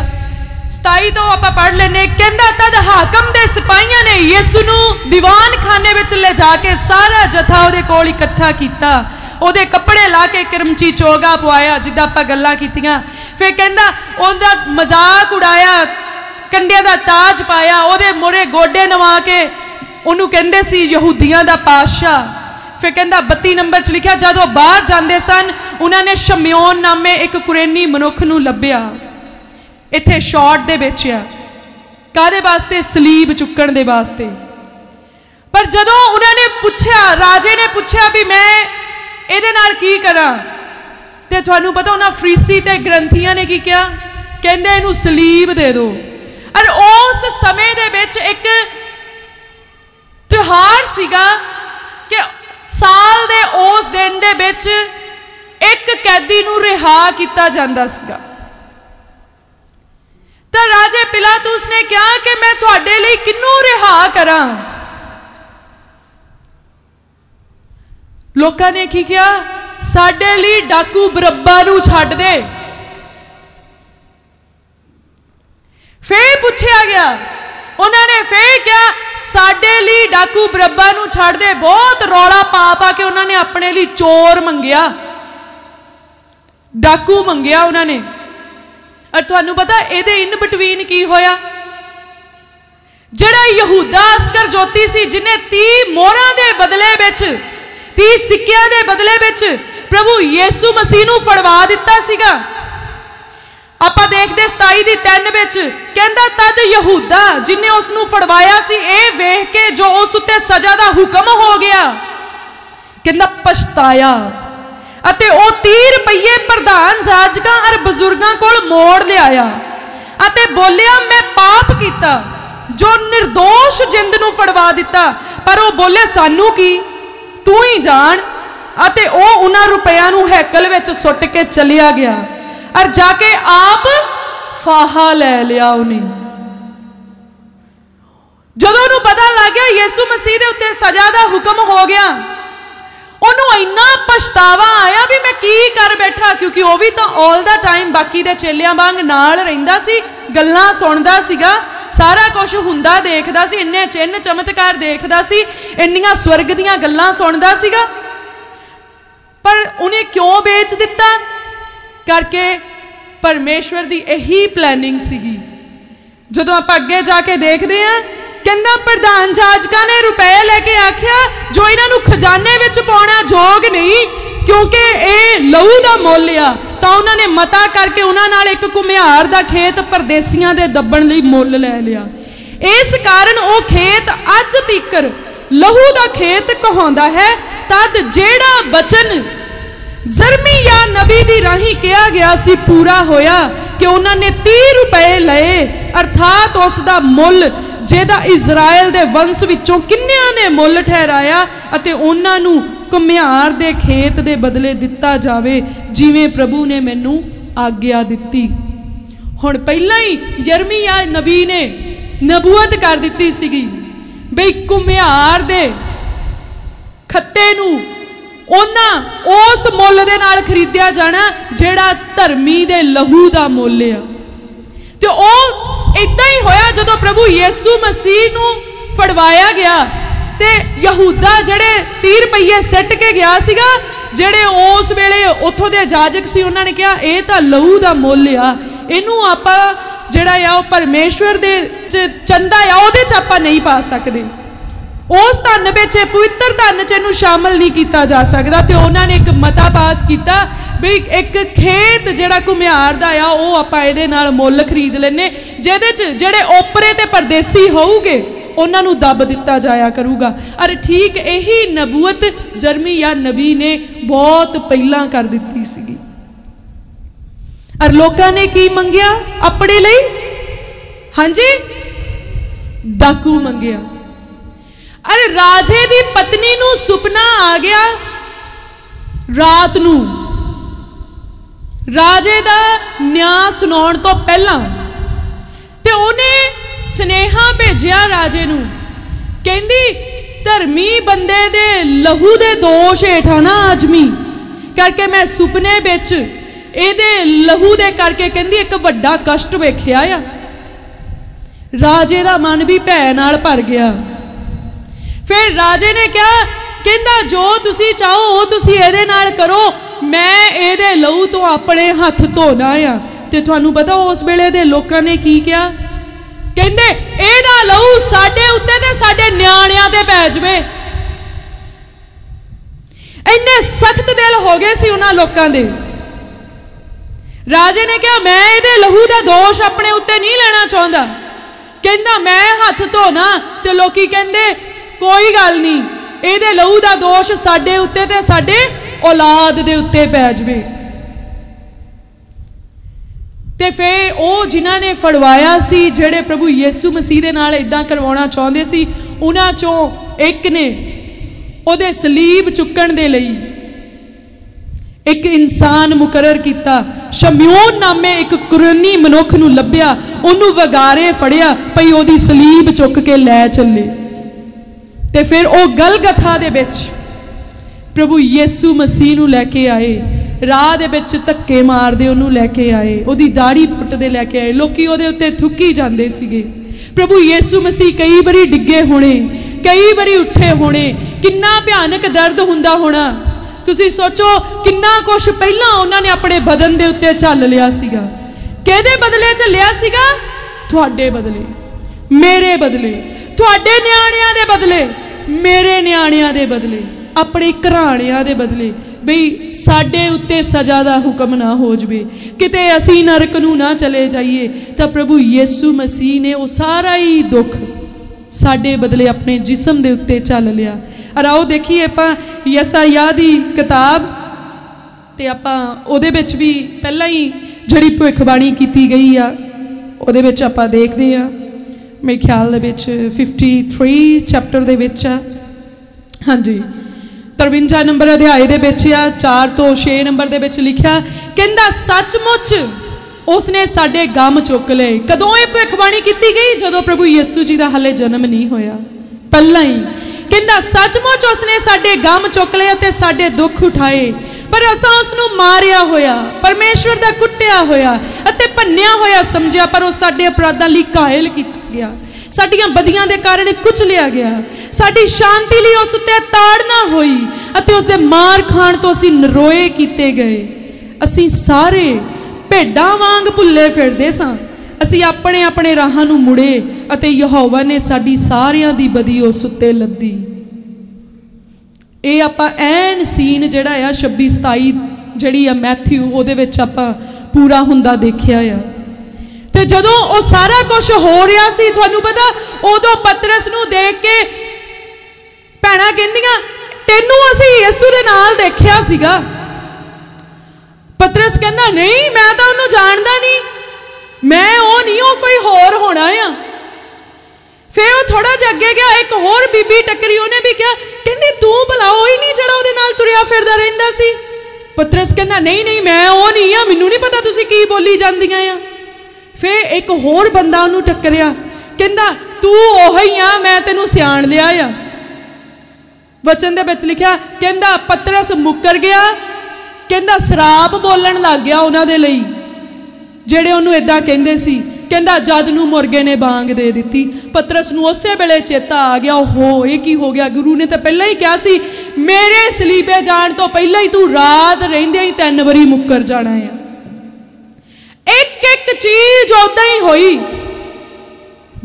27 तो आपां पढ़ लेने। कहंदा तद हाकम दे सिपाहियां ने यीशु नूं दीवान खाने विच ले जाके सारा जथा ओहदे कोल इकट्ठा कीता, ओहदे कपड़े ला के करमची चोगा पवाया जिद्दां आपां गल्लां कीतियां। फिर कहंदा ओहदा मजाक उड़ाया, कंडियां दा ताज पाया, ओहदे मोरे गोडे नवा के उन्होंने कहंदे सी यहूदियां दा पातशाह। फिर कहंदा 32 नंबर च लिखा जदों बाहर जांदे सन उन्होंने शमयोन नामे एक कुरैनी मनुख नूं लभ्या। इत्थे शॉर्ट दे विच आ कादे वास्ते, सलीब चुकण दे वास्ते। पर जदों उन्होंने पूछया, राजे ने पूछया भी मैं इहदे नाल की करां, ते तुहानूं पता उन्हां फरीसी ते ग्रंथियां ने की कहा, कहंदे इहनूं सलीब दे दो। और उस समय दे विच एक त्योहार सीगा कि साल दे उस दिन दे विच एक कैदी नूं रिहा किया जांदा सीगा। तो राजे पिलातुस ने कहा कि मैं तुहाडे लई किन्नू रिहा करां। लोकां ने की कहा, साडे लई डाकू बरअब्बा नूं छड्ड दे। फिर पूछया गया, उन्होंने फिर क्या साडे लई डाकू बरअब्बा नूं छड्ड दे। बहुत रौला पा पा के उन्होंने अपने लिए चोर मंगिया, डाकू मंगिया उन्होंने। और तुहानूं पता इहदे इन बिटवीन की होया, जिहड़ा यहूदा अस्कर जोती सी जिन्हें 30 मोहरां दे बदले विच 30 सिक्कियां दे बदले विच प्रभु यीशु मसीह नूं फड़वा दिता सीगा। आपां देखदे 27 दी 3 विच कहंदा तद यहूदा जिन्हें उसनूं फड़वाया सी ये वेख के जो उस उत्ते सजा दा हुक्म हो गया, कहंदा पछताया अते ओ 30 रुपये प्रधान जाजकां और बजुर्गां कोल मोड़ लिआया अते बोलिया मैं पाप कीता जो निर्दोष जिंद नूं फड़वा दिता। पर वो बोले सानू की, तू ही जान। अते ओ उन्हां रुपयां नूं हैकल विच सुट के चलिया गया और जाके आप फाहा ले लिया। उन्हें जदों उन्हें पता लग गया यीशु मसीह दे उत्ते सजा दा हुक्म हो गया, उन्होंने इन्ना पछतावा आया भी मैं की कर बैठा, क्योंकि वह भी तो ऑल द टाइम बाकी दे चेलियां वांग नाल रहिंदा सी, गल्लां सुनदा सीगा। सारा कुछ हुंदा देखदा सी, इन्ने चिन्ह चमत्कार देखदा सी, इन्नियां स्वर्ग दीयां गल्लां सुणदा सीगा, पर उन्हें क्यों बेच दिता? करके परमेश्वर दी यही प्लैनिंग सीगी। जदों आप अगे जाके देखते हैं, कहंदा प्रधान जाजकां ने रुपए लैके आख्या जो इन्हां नूं खजाने विच पाउणा जोग नहीं, क्योंकि ये लहू दा मुल आ, तां उन्हां ने मता करके उन्हां नाल एक घुमियार दा खेत परदेसियां दे दब्बण लई मुल लै लिया। इस कारण वो खेत अज तिकर लहू दा खेत कहाउंदा है। तद जेड़ा वचन जरमिया नबी दी राही कहा गया सी पूरा होया कि उन्होंने 30 रुपए लए, अर्थात उसका मुल जेदा इजराइल दे वंश विचों किन्नियां ने मुल ठहराया अते उन्हां नूं घुमियार दे खेत दे बदले दिता जावे, जिवें प्रभु ने मैनू आग्या दिती। हुण पहला ही यरमिया नबी ने नबूवत कर दिती सीगी बई घुमियार दे खत्ते नूं उन्हां उस मुल दे नाल खरीदिया जाना जिहड़ा धर्मी दे लहू दा मुल आ। ते ओ इदां ही होया जदों प्रभु यीशु मसीह नूं फड़वाया गया ते यहूदा जिहड़े 30 रुपये सट के गया सीगा, जिहड़े उस वेले उत्थों दे जाजक सी, उन्हां ने कहा इह तां लहू दा मुल आ, इहनूं आपां जिहड़ा आ ओह परमेश्वर दे चंदा आ उहदे च आपां नहीं पा सकदे, उस धन विच पवित्र धन च इहनूं शामिल नहीं किया जा सकता। तो उन्होंने एक मता पास किया भी एक खेत जिहड़ा घुमियार दा आ ओह आपां इहदे नाल मुल खरीद लैने, जिहदे च जिहड़े ओपरे ते परदेसी होऊगे उन्हां नूं दब दिता जाया करूगा। अरे ठीक यही नबूवत यरमिया नबी ने बहुत पहलां कर दिती सीगी। और लोकां ने की मंगिया अपने लई? हाँ जी, डाकू मंगिया। अरे राजे दी पत्नी नूं सुपना आ गया रात नूं, राजे दा न्याय सुनाउण तो पहला, ते उन्हें स्नेहा भेजिया राजे नूं, कहंदी धर्मी बंदे दे लहू दे दोष हेठा ना आजमी करके मैं सुपने विच इहदे लहू दे करके कहंदी एक वड्डा कष्ट वेखिया आ। राजे दा मन भी भै नाल भर गया। फिर राजे ने कहा कहंदा जो तुसी चाहो वो तुसी इहदे नाल करो, मैं इहदे लहू तो अपने हथ धोना आ। ते तुहानूं पता उस वेले दे लोकां ने की कहा? कहंदे इहदा लहू साडे उत्ते ते साडे न्याणियां ते पै जवे। इन्ने सख्त दिल हो गए सी उन्हां लोकां दे। राजे ने कहा मैं इहदे लहू दा दोष अपने उत्ते नहीं लेना चाहुंदा, कहंदा मैं हथ धोना। ते लोकी कहंदे कोई गल नहीं, इहदे लहू दा दोष साडे उत्ते ते साडे औलाद दे उत्ते पै जवे। ते फिर वो जिन्हां ने फड़वाया सी, जिहड़े प्रभु यीशु मसीह दे नाल इदां करवाउणा चाहुंदे सी, उन्हां चों एक ने उहदे सलीब चुकण दे लई एक इंसान मुकरर किया। शमयून नामे एक कुरैनी मनुख नूं लभ्या, उन्होंने वगारे फड़िया भई ओदी सलीब चुक के लै चले। ते फिर वो गलगथा दे विच प्रभु यीशु मसीह नूं लैके आए, राह दे विच धक्के मारदे उन्होंने लैके आए, ओदी दाढ़ी पुट्टदे लैके आए, लोकी ओदे उत्ते थुक्की जांदे सीगे। प्रभु यीशु मसीह कई बारी डिगे होने, कई बारी उठे होने, किन्ना भयानक दर्द हुंदा होना। तुसी सोचो किन्ना कुछ पहला उन्होंने अपने बदन के उत्ते झल लिया सीगा। किहदे बदले झलिया सीगा? तुहाडे बदले, मेरे बदले, तुहाडे न्याणियां दे बदले, मेरे न्याणियां दे बदले, अपने घराणियां दे बदले, बई साडे उत्ते सजा दा हुक्म ना हो जवे, किते असी नरक नूं ना चले जाइए। तां प्रभु यीशु मसीह ने वो सारा ही दुख साडे बदले अपने जिसम दे उत्ते झल लिया। और आओ देखिए आपां यसायाह दी किताब, ते आपां उहदे विच भी पहला ही जिहड़ी भविष्यवाणी कीती गई आ उहदे विच आपां देखदे आ, मेरे ख्याल दे विच 53 चैप्टर दे विच आ, हाँ जी 53 नंबर अध्याय दे विच आ, 4 तो 6 नंबर दे विच लिखिया, कहंदा सचमुच उसने साडे गम चुक लए। कदों ये भविष्यवाणी कीती गई? जदों प्रभु यीशु जी दा हाले जन्म नहीं होया, पहला ही कहंदा सचमुच उसने साडे गम चुक लए ते साडे दुख उठाए, पर असां उसनूं मारिया होया, परमेश्वर दा कुੱਟਿਆ होया अते भन्निया होया समझिया, पर उस साडे अपराधां लई घायल कीता गया, साडियां बदियां दे कारण कुचलिया गया, साडी शांति लई उस उत्ते ताड़ना होई अते उस दे मार खाण तो असीं नरोए कीते गए। असीं सारे भेडां वांग भुल्ले फिरदे सां, असीं अपने अपने राहां नूं मुड़े अते यहोवा ने साडी सारियां दी बदी उस उत्ते लद्दी। ਇਹ ਆਪਾਂ ਐਨ ਸੀਨ ਜਿਹੜਾ ਆ 26-27 ਜਿਹੜੀ ਆ ਮੈਥਿਊ ਉਹਦੇ ਵਿੱਚ ਆਪਾਂ ਪੂਰਾ ਹੁੰਦਾ ਦੇਖਿਆ ਆ। ਤੇ ਜਦੋਂ ਉਹ ਸਾਰਾ ਕੁਝ ਹੋ ਰਿਹਾ ਸੀ, ਤੁਹਾਨੂੰ ਪਤਾ ਉਦੋਂ ਪਤਰਸ ਨੂੰ ਦੇਖ ਕੇ ਭੈਣਾਂ ਕਹਿੰਦੀਆਂ ਤੈਨੂੰ ਅਸੀਂ ਯਿਸੂ ਦੇ ਨਾਲ ਦੇਖਿਆ ਸੀਗਾ। ਪਤਰਸ ਕਹਿੰਦਾ ਨਹੀਂ, ਮੈਂ ਤਾਂ ਉਹਨੂੰ ਜਾਣਦਾ ਨਹੀਂ, ਮੈਂ ਉਹ ਨਹੀਂ, ਉਹ ਕੋਈ ਹੋਰ ਹੋਣਾ ਆ। फिर वो थोड़ा जिहा अगे गया, एक होर बीबी टकरी, उन्हें भी कहा, कहती तू भला वो ही नहीं जिहड़ा उहदे नाल तुरिया फिरदा रहिंदा सी। पतरस कहंदा नहीं नहीं, मैं वो नहीं हाँ, मैनू नहीं पता तुसीं की बोली जांदियां आ। फिर एक होर बंदा उहनूं टकरिया, कहंदा तू ओही आ, मैं तैनूं सियाण लिया आ। वचन दे विच लिखिया, कहंदा पतरस मुकर गया, कहंदा सराप बोलण लग गया उहनां दे लई जिहड़े उहनूं इदां कहंदे सी। कहंदा जद नूं मुर्गे ने बांग दे दित्ती। पतरस नूं उसे वेले चेता आ गया, हो ये की हो गया, गुरु ने तो पहले ही कहा सी मेरे सलीबे जाण तो पहले ही तू रात रहिंदे ही 3 वारी मुकर जाना है। एक एक चीज उदां ही होई,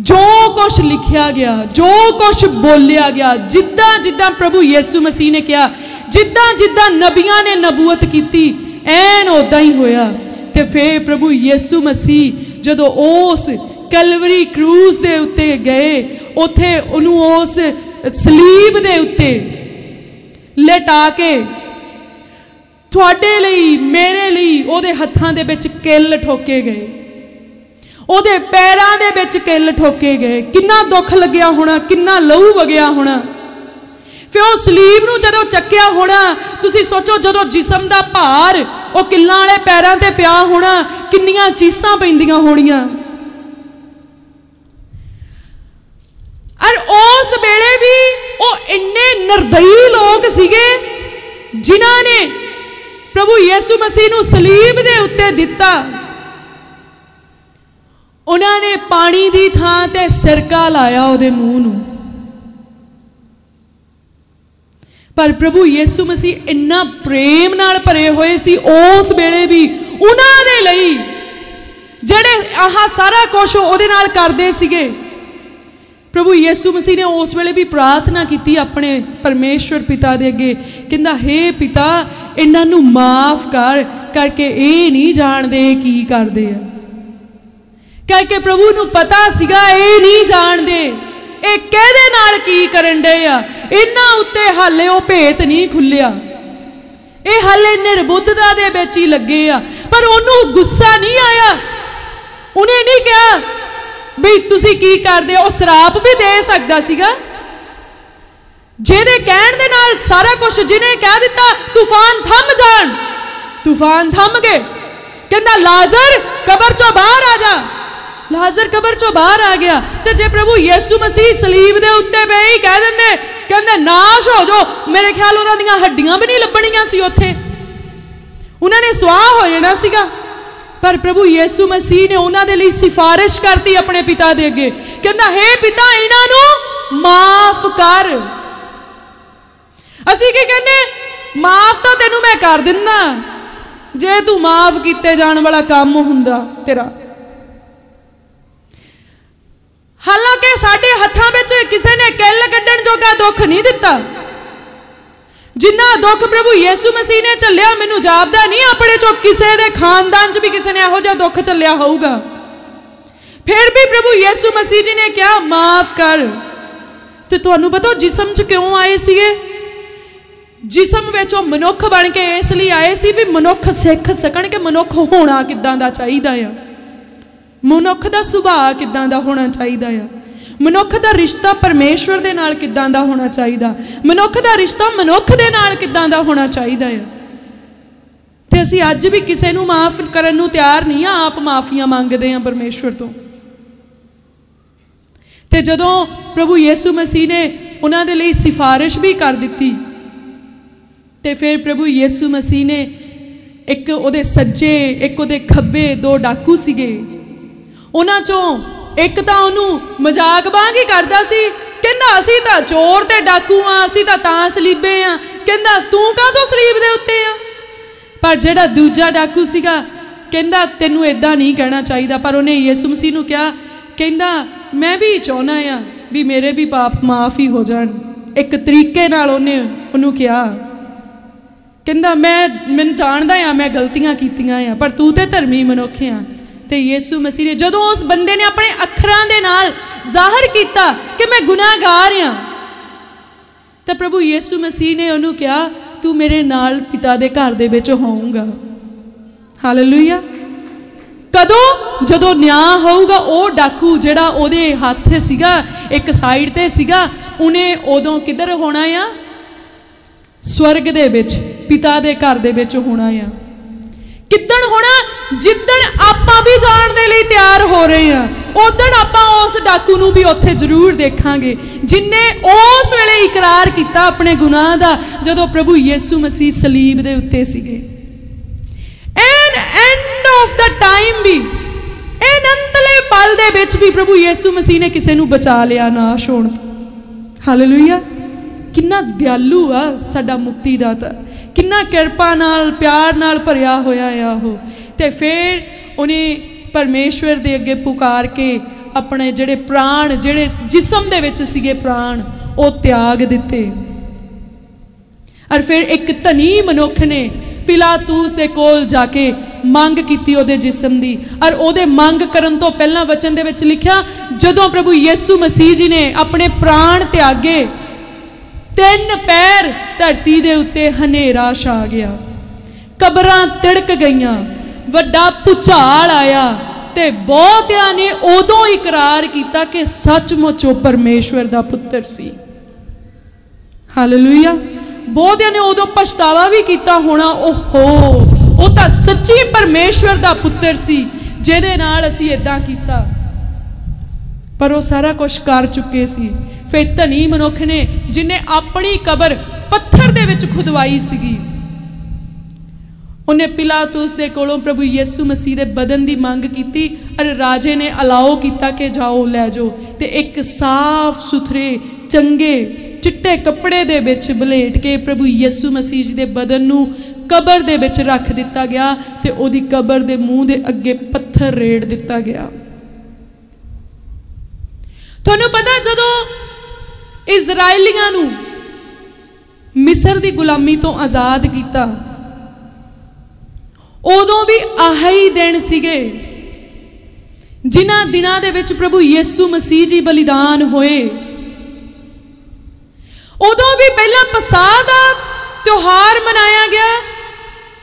जो कुछ लिखिया गया, जो कुछ बोलिया गया, जिद्दां जिद्दां प्रभु यीशु मसीह ने कहा, जिद्दां जिद्दां नबियां ने नबूवत की, ऐन उदां ही होया। ते फिर प्रभु यीशु मसीह जदों उस कैलवरी क्रूज दे उत्ते गए, उत्थे उन्होंने उस सलीब दे उत्ते लेटा के तुहाडे लई मेरे लई ओहदे हत्थां दे विच किल ठोके गए, ओहदे पैरां दे विच किल ठोके गए। किन्ना दुख लग्या होना, किन्ना लहू वगया होना। फिर उस सलीब नूं जदों चक्किया होना, तुसीं सोचो जदों जिस्म दा भार वो किल्लां वाले पैरां ते पिया होना, किन्नियां चीसां पैंदियां होणियां। और उस वेले भी वो इन्ने निर्दयी लोग सीगे जिन्हां ने प्रभु यीशु मसीह नूं सलीब दे उत्ते दिता। उन्हां ने पानी दी थां ते सिरका लाया उहदे मूंह नूं। पर प्रभु यीशु मसीह इन्ना प्रेम नाल भरे हुए सी उस वेले भी उन्हां दे लई जिहड़े आह सारा कुछ उहदे नाल करदे सीगे। प्रभु यीशु मसीह ने उस वेले भी प्रार्थना की अपने परमेश्वर पिता दे अगे, कहंदा हे पिता इन्हां नूं माफ कर, करके ये नहीं जानदे की करदे आ। करके प्रभु नूं पता सीगा ये नहीं जानदे ਇਹ ਕਿਹਦੇ ਨਾਲ ਕੀ ਕਰਨ ਡਏ ਆ, ਇਹਨਾਂ ਉੱਤੇ ਹਾਲੇ ਉਹ ਭੇਤ ਨਹੀਂ ਖੁੱਲਿਆ, ਇਹ ਹਾਲੇ ਨਿਰਬੁੱਧਤਾ ਦੇ ਵਿੱਚ ਹੀ ਲੱਗੇ ਆ। ਪਰ ਉਹਨੂੰ ਗੁੱਸਾ ਨਹੀਂ ਆਇਆ, ਉਹਨੇ ਨਹੀਂ ਕਿਹਾ ਵੀ ਤੁਸੀਂ ਕੀ ਕਰਦੇ ਹੋ। ਉਹ ਸਰਾਪ ਵੀ ਦੇ ਸਕਦਾ ਸੀਗਾ, ਜਿਹਦੇ ਕਹਿਣ ਦੇ ਨਾਲ ਸਾਰਾ ਕੁਝ, ਜਿਹਨੇ ਕਹਿ ਦਿੱਤਾ ਤੂਫਾਨ ਥੰਮ ਜਾਣ, ਤੂਫਾਨ ਥੰਮ ਗਏ। ਕਹਿੰਦਾ ਲਾਜ਼ਰ ਕਬਰ ਚੋਂ ਬਾਹਰ ਆ ਜਾ, लाजर कबर चो बाहर आ गया। तो जे प्रभु यीशु मसीह सलीब दे उत्ते पे ही कह देंगे, कहते नाश हो जाओ, मेरे ख्याल उन्हां दीयां हड्डियां भी नहीं लभणियां सी उत्थे, उन्होंने सुआह हो जाना सीगा। पर प्रभु यीशु मसीह ने उन्हां दे लई सिफारिश करती अपने पिता दे अगे, कहंदा हे पिता इन्हां नूं माफ कर। असीं की कहने, माफ तो तैनूं मैं कर दिंदा जे तू माफ कीते जाण वाला काम हुंदा तेरा। हालांकि साडे हत्थां विच किसी ने किल कड्ढण जोगा दुख नहीं दिता, जिन्ना दुख प्रभु यीशु मसीह ने झल्लिया मैनूं जापदा नहीं अपने चों किसी दे खानदान च भी किसी ने इहो जिहा दुख झल्लिया होऊगा। फिर भी प्रभु यीशु मसीह जी ने कहा माफ कर। तो तुहानूं पता जिस्म च क्यों आए सीगे? जिस्म विच ओह मनुख बन के इसलिए आए सी भी मनुख सिख सकण कि मनुख होना किदां दा चाहीदा आ, मनुख का सुभाव किदां दा होना चाहिए आ, मनुख का रिश्ता परमेश्वर दे नाल किदां दा होना चाहिए, मनुख का रिश्ता मनुख दे नाल किदां दा होना चाहिए आ। ते असीं अज भी किसी नूं माफ करन नूं तैयार नहीं, आप माफियां मंगदे आ परमेश्वर तो। ते जदों प्रभु यीशु मसीह ने उन्हां दे लई सिफारिश भी कर दित्ती, ते फिर प्रभु यीशु मसीह ने एक उहदे सज्जे एक उहदे खब्बे 2 डाकू सीगे, उन्हां चों एक तो उन्होंने मजाक वांग ही करता सी, कहंदा असी तां चोर ते डाकू हाँ, असी तां सलीबे हाँ, कहंदा तू काहतों सलीब दे उत्ते आ। पर जिहड़ा दूजा डाकू सीगा कहंदा तैनूं इदां नहीं कहना चाहिए, पर उन्हें यीशु मसीह नूं कहा, कहंदा मैं भी चाहुंदा आ भी मेरे भी पाप माफ़ ही हो जाण। एक तरीके नाल उन्हें उन्होंने कहा, कहंदा मैं जानदा आ मैं गलतियां कीतियां आ, पर तू ते धर्मी मनुख आ। ते यीशु मसीह ने जदों उस बंदे ने अपने अखरां दे नाल जाहिर किया कि मैं गुनाहगार हाँ, तो प्रभु यीशु मसीह ने उन्होंने कहा तू मेरे नाल पिता दे घर दे विच होऊंगा। हालेलुया। कदों जदों न्याय होऊगा, वो डाकू जिहड़ा ओदे हत्थ सीगा एक साइड ते सीगा, उन्हें उदों किधर होना आ? स्वर्ग दे विच पिता दे घर दे विच होना आ। किदन होना? जिदन आपां भी जाण दे लई तैयार हो रहे हैं, उदन आपां उस डाकू नूं भी उत्थे जरूर देखांगे जिन्हें उस वेले इकरार किया अपने गुनाह दा जदों प्रभु यीशु मसीह सलीब दे उत्ते सीगे। And end of the time भी, एन अंतले पल दे विच भी प्रभु यीशु मसीह ने किसी नूं बचा लिया नाश होण तों। हालेलुया। किन्ना दयालु आ साडा मुक्तिदाता, किन्ना किरपा नाल प्यार नाल भरिया होया आ वो। ते फिर उन्हें परमेश्वर दे अगे पुकार के अपने जिहड़े प्राण, जिहड़े जिसम दे विच सीगे प्राण, वो त्याग दिते। और फिर एक धनी मनुख ने पिलातूस दे कोल जाके मंग कीती ओदे जिसम दी, और ओदे मंग करन तो पहला वचन दे विच लिखिया जदों प्रभु यीशु मसीह जी ने अपने प्राण त्यागे, 3 पैर धरती दे उत्ते हनेरा छा गया, कबरां तिड़क गईयां, वड्डा भुचाल आया, ते बहुतियां ने उदों इकरार किया कि सचमुच वो परमेश्वर दा पुत्र सी। हालेलुया। बहुतियां ने उदों पछतावा भी किया होना, ओहो वो तां सच्ची परमेश्वर दा पुत्र सी जिहदे नाल असीं इदां कीता, पर वो सारा कुछ कर चुके सी। फिर धनी मनुख ने जिन्हें अपनी कबर पत्थर दे विच खुदवाई सीगी, उन्हें पिलातुस दे कोलों प्रभु यीशु मसीह दे बदन की मंग की, और राजे ने अलाओ किया कि जाओ लै जाओ। तो एक साफ सुथरे चंगे चिट्टे कपड़े दे विच बलेट के प्रभु यीशु मसीह जी दे बदन नूं कबर दे विच रख दिता गया, तो उहदी कबर दे मूँह दे अगे पत्थर रेड़ दिता गया। तुहानूं पता जदों इजराइलियां नूं मिस्र की गुलामी तो आज़ाद किया, उदों भी आही दिन सीगे जिन्हां दिनां दे विच प्रभु यीशु मसीह जी बलिदान होए। उदों भी पहला पसाह दा त्योहार मनाया गया।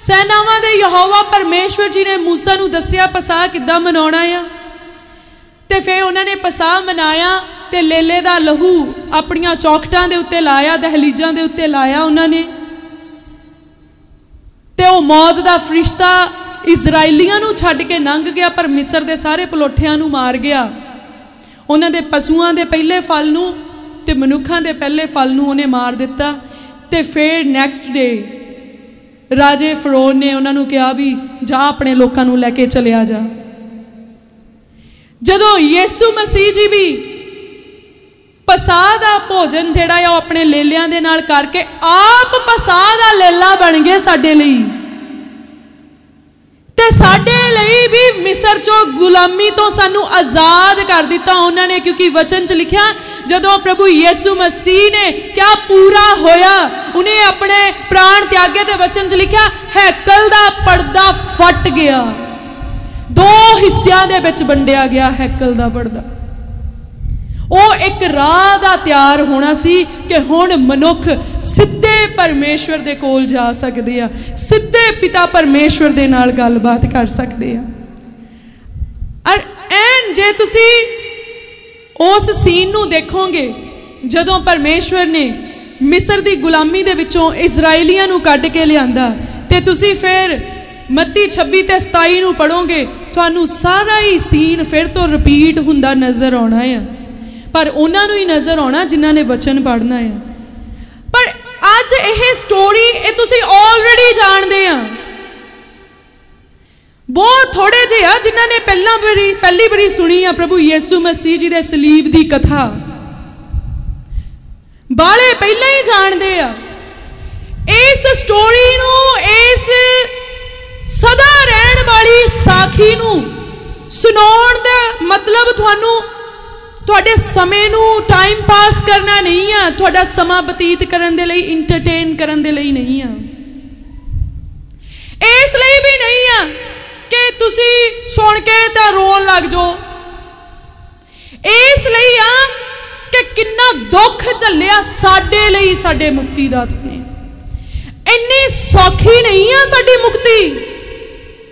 सैनावां दे यहोवा परमेश्वर जी ने मूसा नूं दस्सिया पसाह किद्दां मनाउणा आ, ते फिर उन्होंने पसाह मनाया, ते लेले दा लहू अपनियां चौखटां दे उत्ते लाया, दहलीजां दे उत्ते लाया उन्होंने, ते वो मौत दा फरिश्ता इजराइलियां नूं छड्ड के लंघ गया, पर मिस्र दे सारे पलोठियां नूं मार गया। उन्हां दे पशुआं दे पहले फल नूं ते मनुखां दे पहले फल नूं उन्हें मार दिता। ते फिर नैक्सट डे राजे फरोन ने उन्हां नूं कहा भी जा अपने लोकां नूं लैके चलिया जा। जदों यीशु मसीह जी भी पसाह दा भोजन जिहड़ा आ अपने लेलियां दे नाल करके आप पसाह दा लेला बन गए साडे लई, ते साडे लई भी मिस्र चों गुलामी तो सानू आज़ाद कर दिता उन्होंने, क्योंकि वचन च लिखा जदों प्रभु यीशु मसीह ने क्या पूरा होया, उन्हें अपने प्राण त्यागे, ते वचन च लिखा हैकल दा पर्दा फट गया, 2 हिस्सियां दे विच वंडिया गया हैकल दा पर्दा। वो एक राह दा तैयार होना सी कि हुण मनुख सीधे परमेश्वर दे कोल जा सकदे आ, सीधे पिता परमेश्वर दे नाल गलबात कर सकदे आ। और एन जे तुसी उस सीन नूं देखोगे जदों परमेश्वर ने मिस्र दी गुलामी दे विचों इजराइलियां नूं कढ के लिआंदा, ते तुसी फिर मत्ती 26 ते 27 नूं पढ़ोगे, तुहानूं सारा ही सीन फिर तो रिपीट हुंदा नज़र आउणा है, पर उन्हां नूं ही नज़र आउणा जिन्हां ने वचन पढ़ना है। पर अज यह स्टोरी ये तुसी ऑलरेडी जानदे आ, बहुत थोड़े जे आ जिन्होंने पहली बारी सुनी आ प्रभु यीशु मसीह जी दे सलीब की कथा। बाले पहले ही जानते आ इस स्टोरी नू, इस सदा रहन वाली साखी नू सुनाउण दा मतलब तुहानू तुहाडे समय नू टाइम पास करना नहीं आ, तुहाडा समा बतीत करन दे लई, इंटरटेन करन दे लई नहीं आ। इसलिए भी नहीं आ कि तुसी सुन के तां रोन लग जाओ, इसलिए आ कि किन्ना दुख झल्लिया साडे लई साडे मुक्तिदाता ने। इन्नी सौखी नहीं आ साडी मुक्ति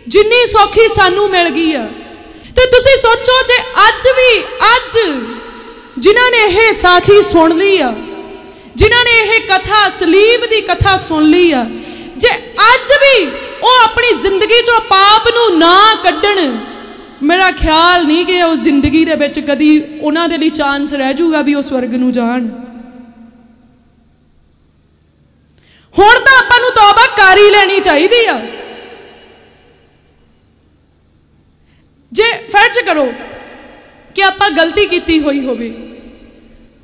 जिन्नी सौखी सानू मिल गई आ। तो तुसी सोचो जे अज जिन्हां ने यह साखी सुन ली आ, जिन्हां ने यह कथा सलीब की कथा सुन ली आ, जे अज भी वो अपनी जिंदगी चो पाप नू ना कड्डण, मेरा ख्याल नहीं कि उस जिंदगी दे विच कदी उन्हां दे लई चांस रह जूगा भी वो स्वर्ग नू जाण। हुण तां आपां नू तौबा कर ही लैनी चाहीदी आ। जे फर्ज करो कि आपां गलती कीती होई होवे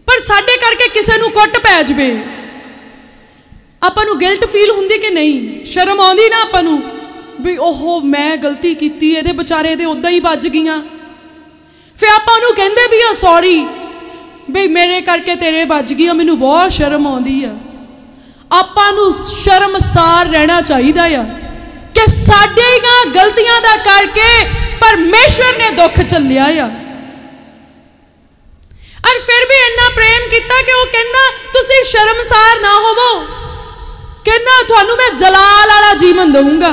पर साडे करके किसे नू कुट पै जावे, आपां नू गिल्ट फील हुंदी कि नहीं? शर्म आउंदी ना आपां नू भी ओहो मैं गलती कीती, इहदे बेचारे दे उदां ही बज गईयां। फिर आपां नू कहंदे भी आ सॉरी बई मेरे करके तेरे बज गईयां, मैनू बहुत शर्म आउंदी आ। आपां नू शर्मसार रहना चाहिदा आ कि साडियां गलतियां दा करके परमेश्वर ने दुख झल्लिया आ। और फिर भी इन्ना प्रेम किया कि वो कहंदा तुसी शर्मसार ना होवो, कहंदा तुहानू मैं जलाल वाला जीवन दूंगा,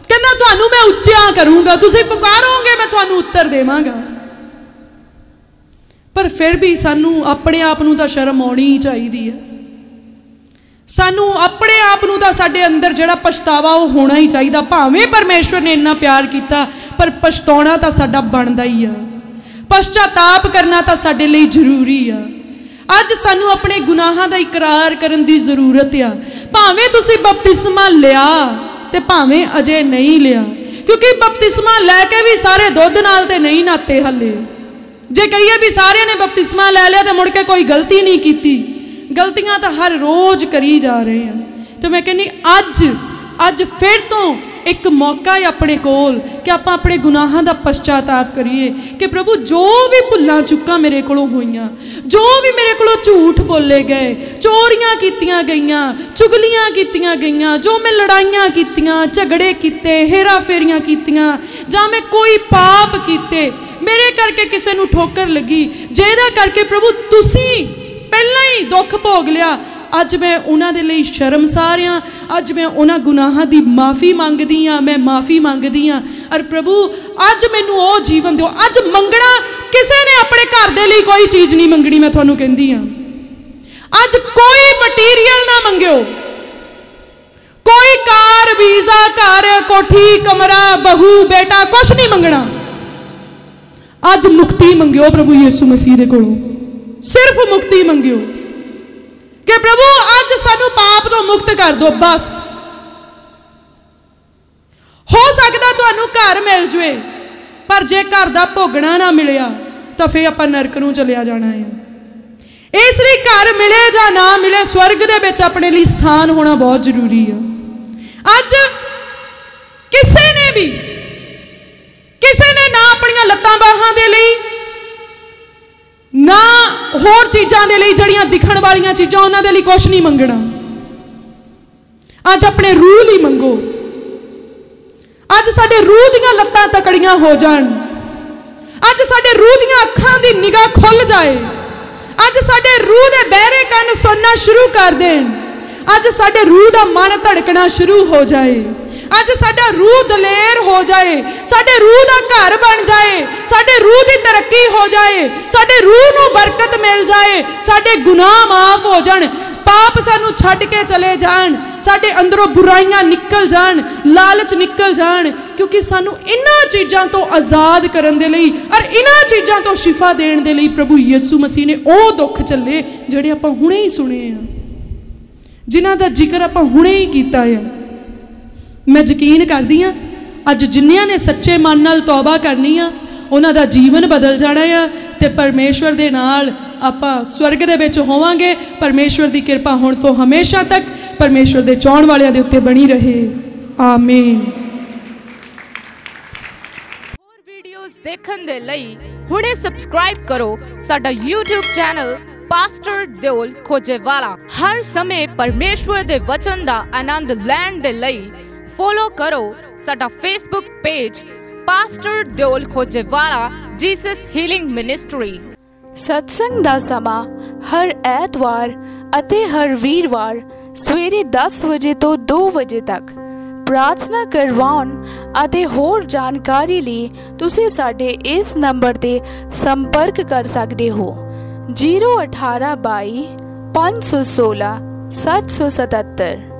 कहंदा तुहानू मैं उच्चा करूंगा, तुसी पुकारोगे मैं तुहानू उत्तर देवांगा। पर फिर भी सानू अपने आप नू तां शर्म आउणी ही चाहिदी है। सानू अपने आप नू तां साडे अंदर जिहड़ा पछतावा वो होना ही चाहिए। भावें परमेश्वर ने इन्ना प्यार किया पर पछताउणा तां साडा बनदा ही आ, पश्चाताप करना तां साडे लई जरूरी आ। अज सानू अपने गुनाहां दा इकरार करन दी जरूरत आ। भावें तुसी बपतिस्मा लिया ते भावें अजे नहीं लिया, क्योंकि बपतिस्मा लैके भी सारे दुध नाल ते नहीं नाते हले। जे कहिए भी सारे ने बपतिस्मा लै लिया तो मुड़ के कोई गलती नहीं की, गलतियां तो हर रोज करी जा रहे हैं। तो मैं कहनी अज फिर तो एक मौका है अपने कोल कि आप अपने गुनाहां दा पश्चाताप करिए कि प्रभु जो भी भुल्लां चुक्कां मेरे कोलों होईयां, जो भी मेरे कोलों झूठ बोले गए, चोरियां कीतियां गईयां, चुगलियां कीतियां गईयां, जो मैं लड़ाइयां कीतियां, झगड़े कीते, हेरा फेरियां कीतियां, जां मैं कोई पाप कीते, मेरे करके किसी नूं ठोकर लगी, जेदा करके प्रभु तुसी पहला ही दुख भोग लिया, अज मैं उन्हां दे लई शर्मसार हां। अज मैं उन्हां गुनाहां दी माफ़ी मंगदी हां, मैं माफ़ी मंगदी हां। और प्रभु अज मैनूं वो जीवन दिओ। अज मंगना किसी ने अपने घर दे लई कोई चीज़ नहीं मंगनी, मैं तुहानूं कहंदी हां। अज कोई मटीरियल ना मंगिओ, कोई कार, वीज़ा, घर, कोठी, कमरा, बहू, बेटा कुछ नहीं मंगना। अज मुक्ति मंगिओ प्रभु यीशु मसीह दे कोलों, सिर्फ मुक्ति मंगिओ कि प्रभु अज सानू पाप तो मुक्त कर दो। बस हो सकता तुहानू घर मिल जाए, पर जे घर दा भोगना ना मिलिया तो फिर आपां नरक नूं चलिया जाना है। इसलिए घर मिले जां ना मिले, स्वर्ग दे विच अपने लिए स्थान होना बहुत जरूरी है। अज किसी ने ना अपनियां लत्तां बाहां दे लई, ना होर चीज़ों के लिए जड़ियां दिखण वालियां चीज़ां उन्हां दे लई कुछ नहीं मंगना। अज अपने रूह लई मंगो। अज साडे रूह दीयां लत्तां तकड़ियां हो जाण, अज साडे रूह दीयां अखां दी निगाह खुल जाए, अज साडे रूह दे बहरे कन सुनना शुरू कर देण, अज साडे रूह दा मन धड़कना शुरू हो जाए, अज साडा रूह दलेर हो जाए, साडे रूह दा घर बन जाए, साडे रूह दी तरक्की हो जाए, साडे रूह नूं बरकत मिल जाए, साडे गुनाह माफ हो जाण, पाप सानू छड्ड के चले जाण, साडे अंदरों बुराइयां निकल जाण, लालच निकल जाण, क्योंकि सानू इन्हां चीज़ां तो आज़ाद करन दे लई और इन्हां चीज़ां तो शिफा देण दे लई प्रभु यीशु मसीह ने वो दुख झल्ले जिहड़े आपां हुणे ही सुणे आ, जिन्हां दा जिक्र आपां हुणे ही कीता है। मैं यकीन करदी हां अज जिन्नियां ने सच्चे मन नाल तौबा करनी आ उन्हां दा जीवन बदल जाना आ ते परमेश्वर दे नाल आपां स्वर्ग दे विच होवांगे। परमेश्वर दी किरपा हुण तो हमेशा तक परमेश्वर दे चाहण वालियां दे उत्ते बनी रहे। आमीन। होर वीडियोस देखण दे लई हुणे सबसक्राइब करो साडा YouTube channel pastor Deol Khojewala. हर समय परमेश्वर दे वचन दा आनंद लैण दे लई फॉलो करो साडा Facebook page pastor Deol Khojewala Jesus healing ministry. सत्संग दा समा हर ऐतवार ਅਤੇ हर वीरवार सवेरे 10 ਵਜੇ ਤੋਂ 2 ਵਜੇ तक। प्रार्थना करवाउण ਅਤੇ ਹੋਰ ਜਾਣਕਾਰੀ ਲਈ ਤੁਸੀਂ ਸਾਡੇ ਇਸ ਨੰਬਰ ਤੇ ਸੰਪਰਕ ਕਰ ਸਕਦੇ ਹੋ 018 22 516 777।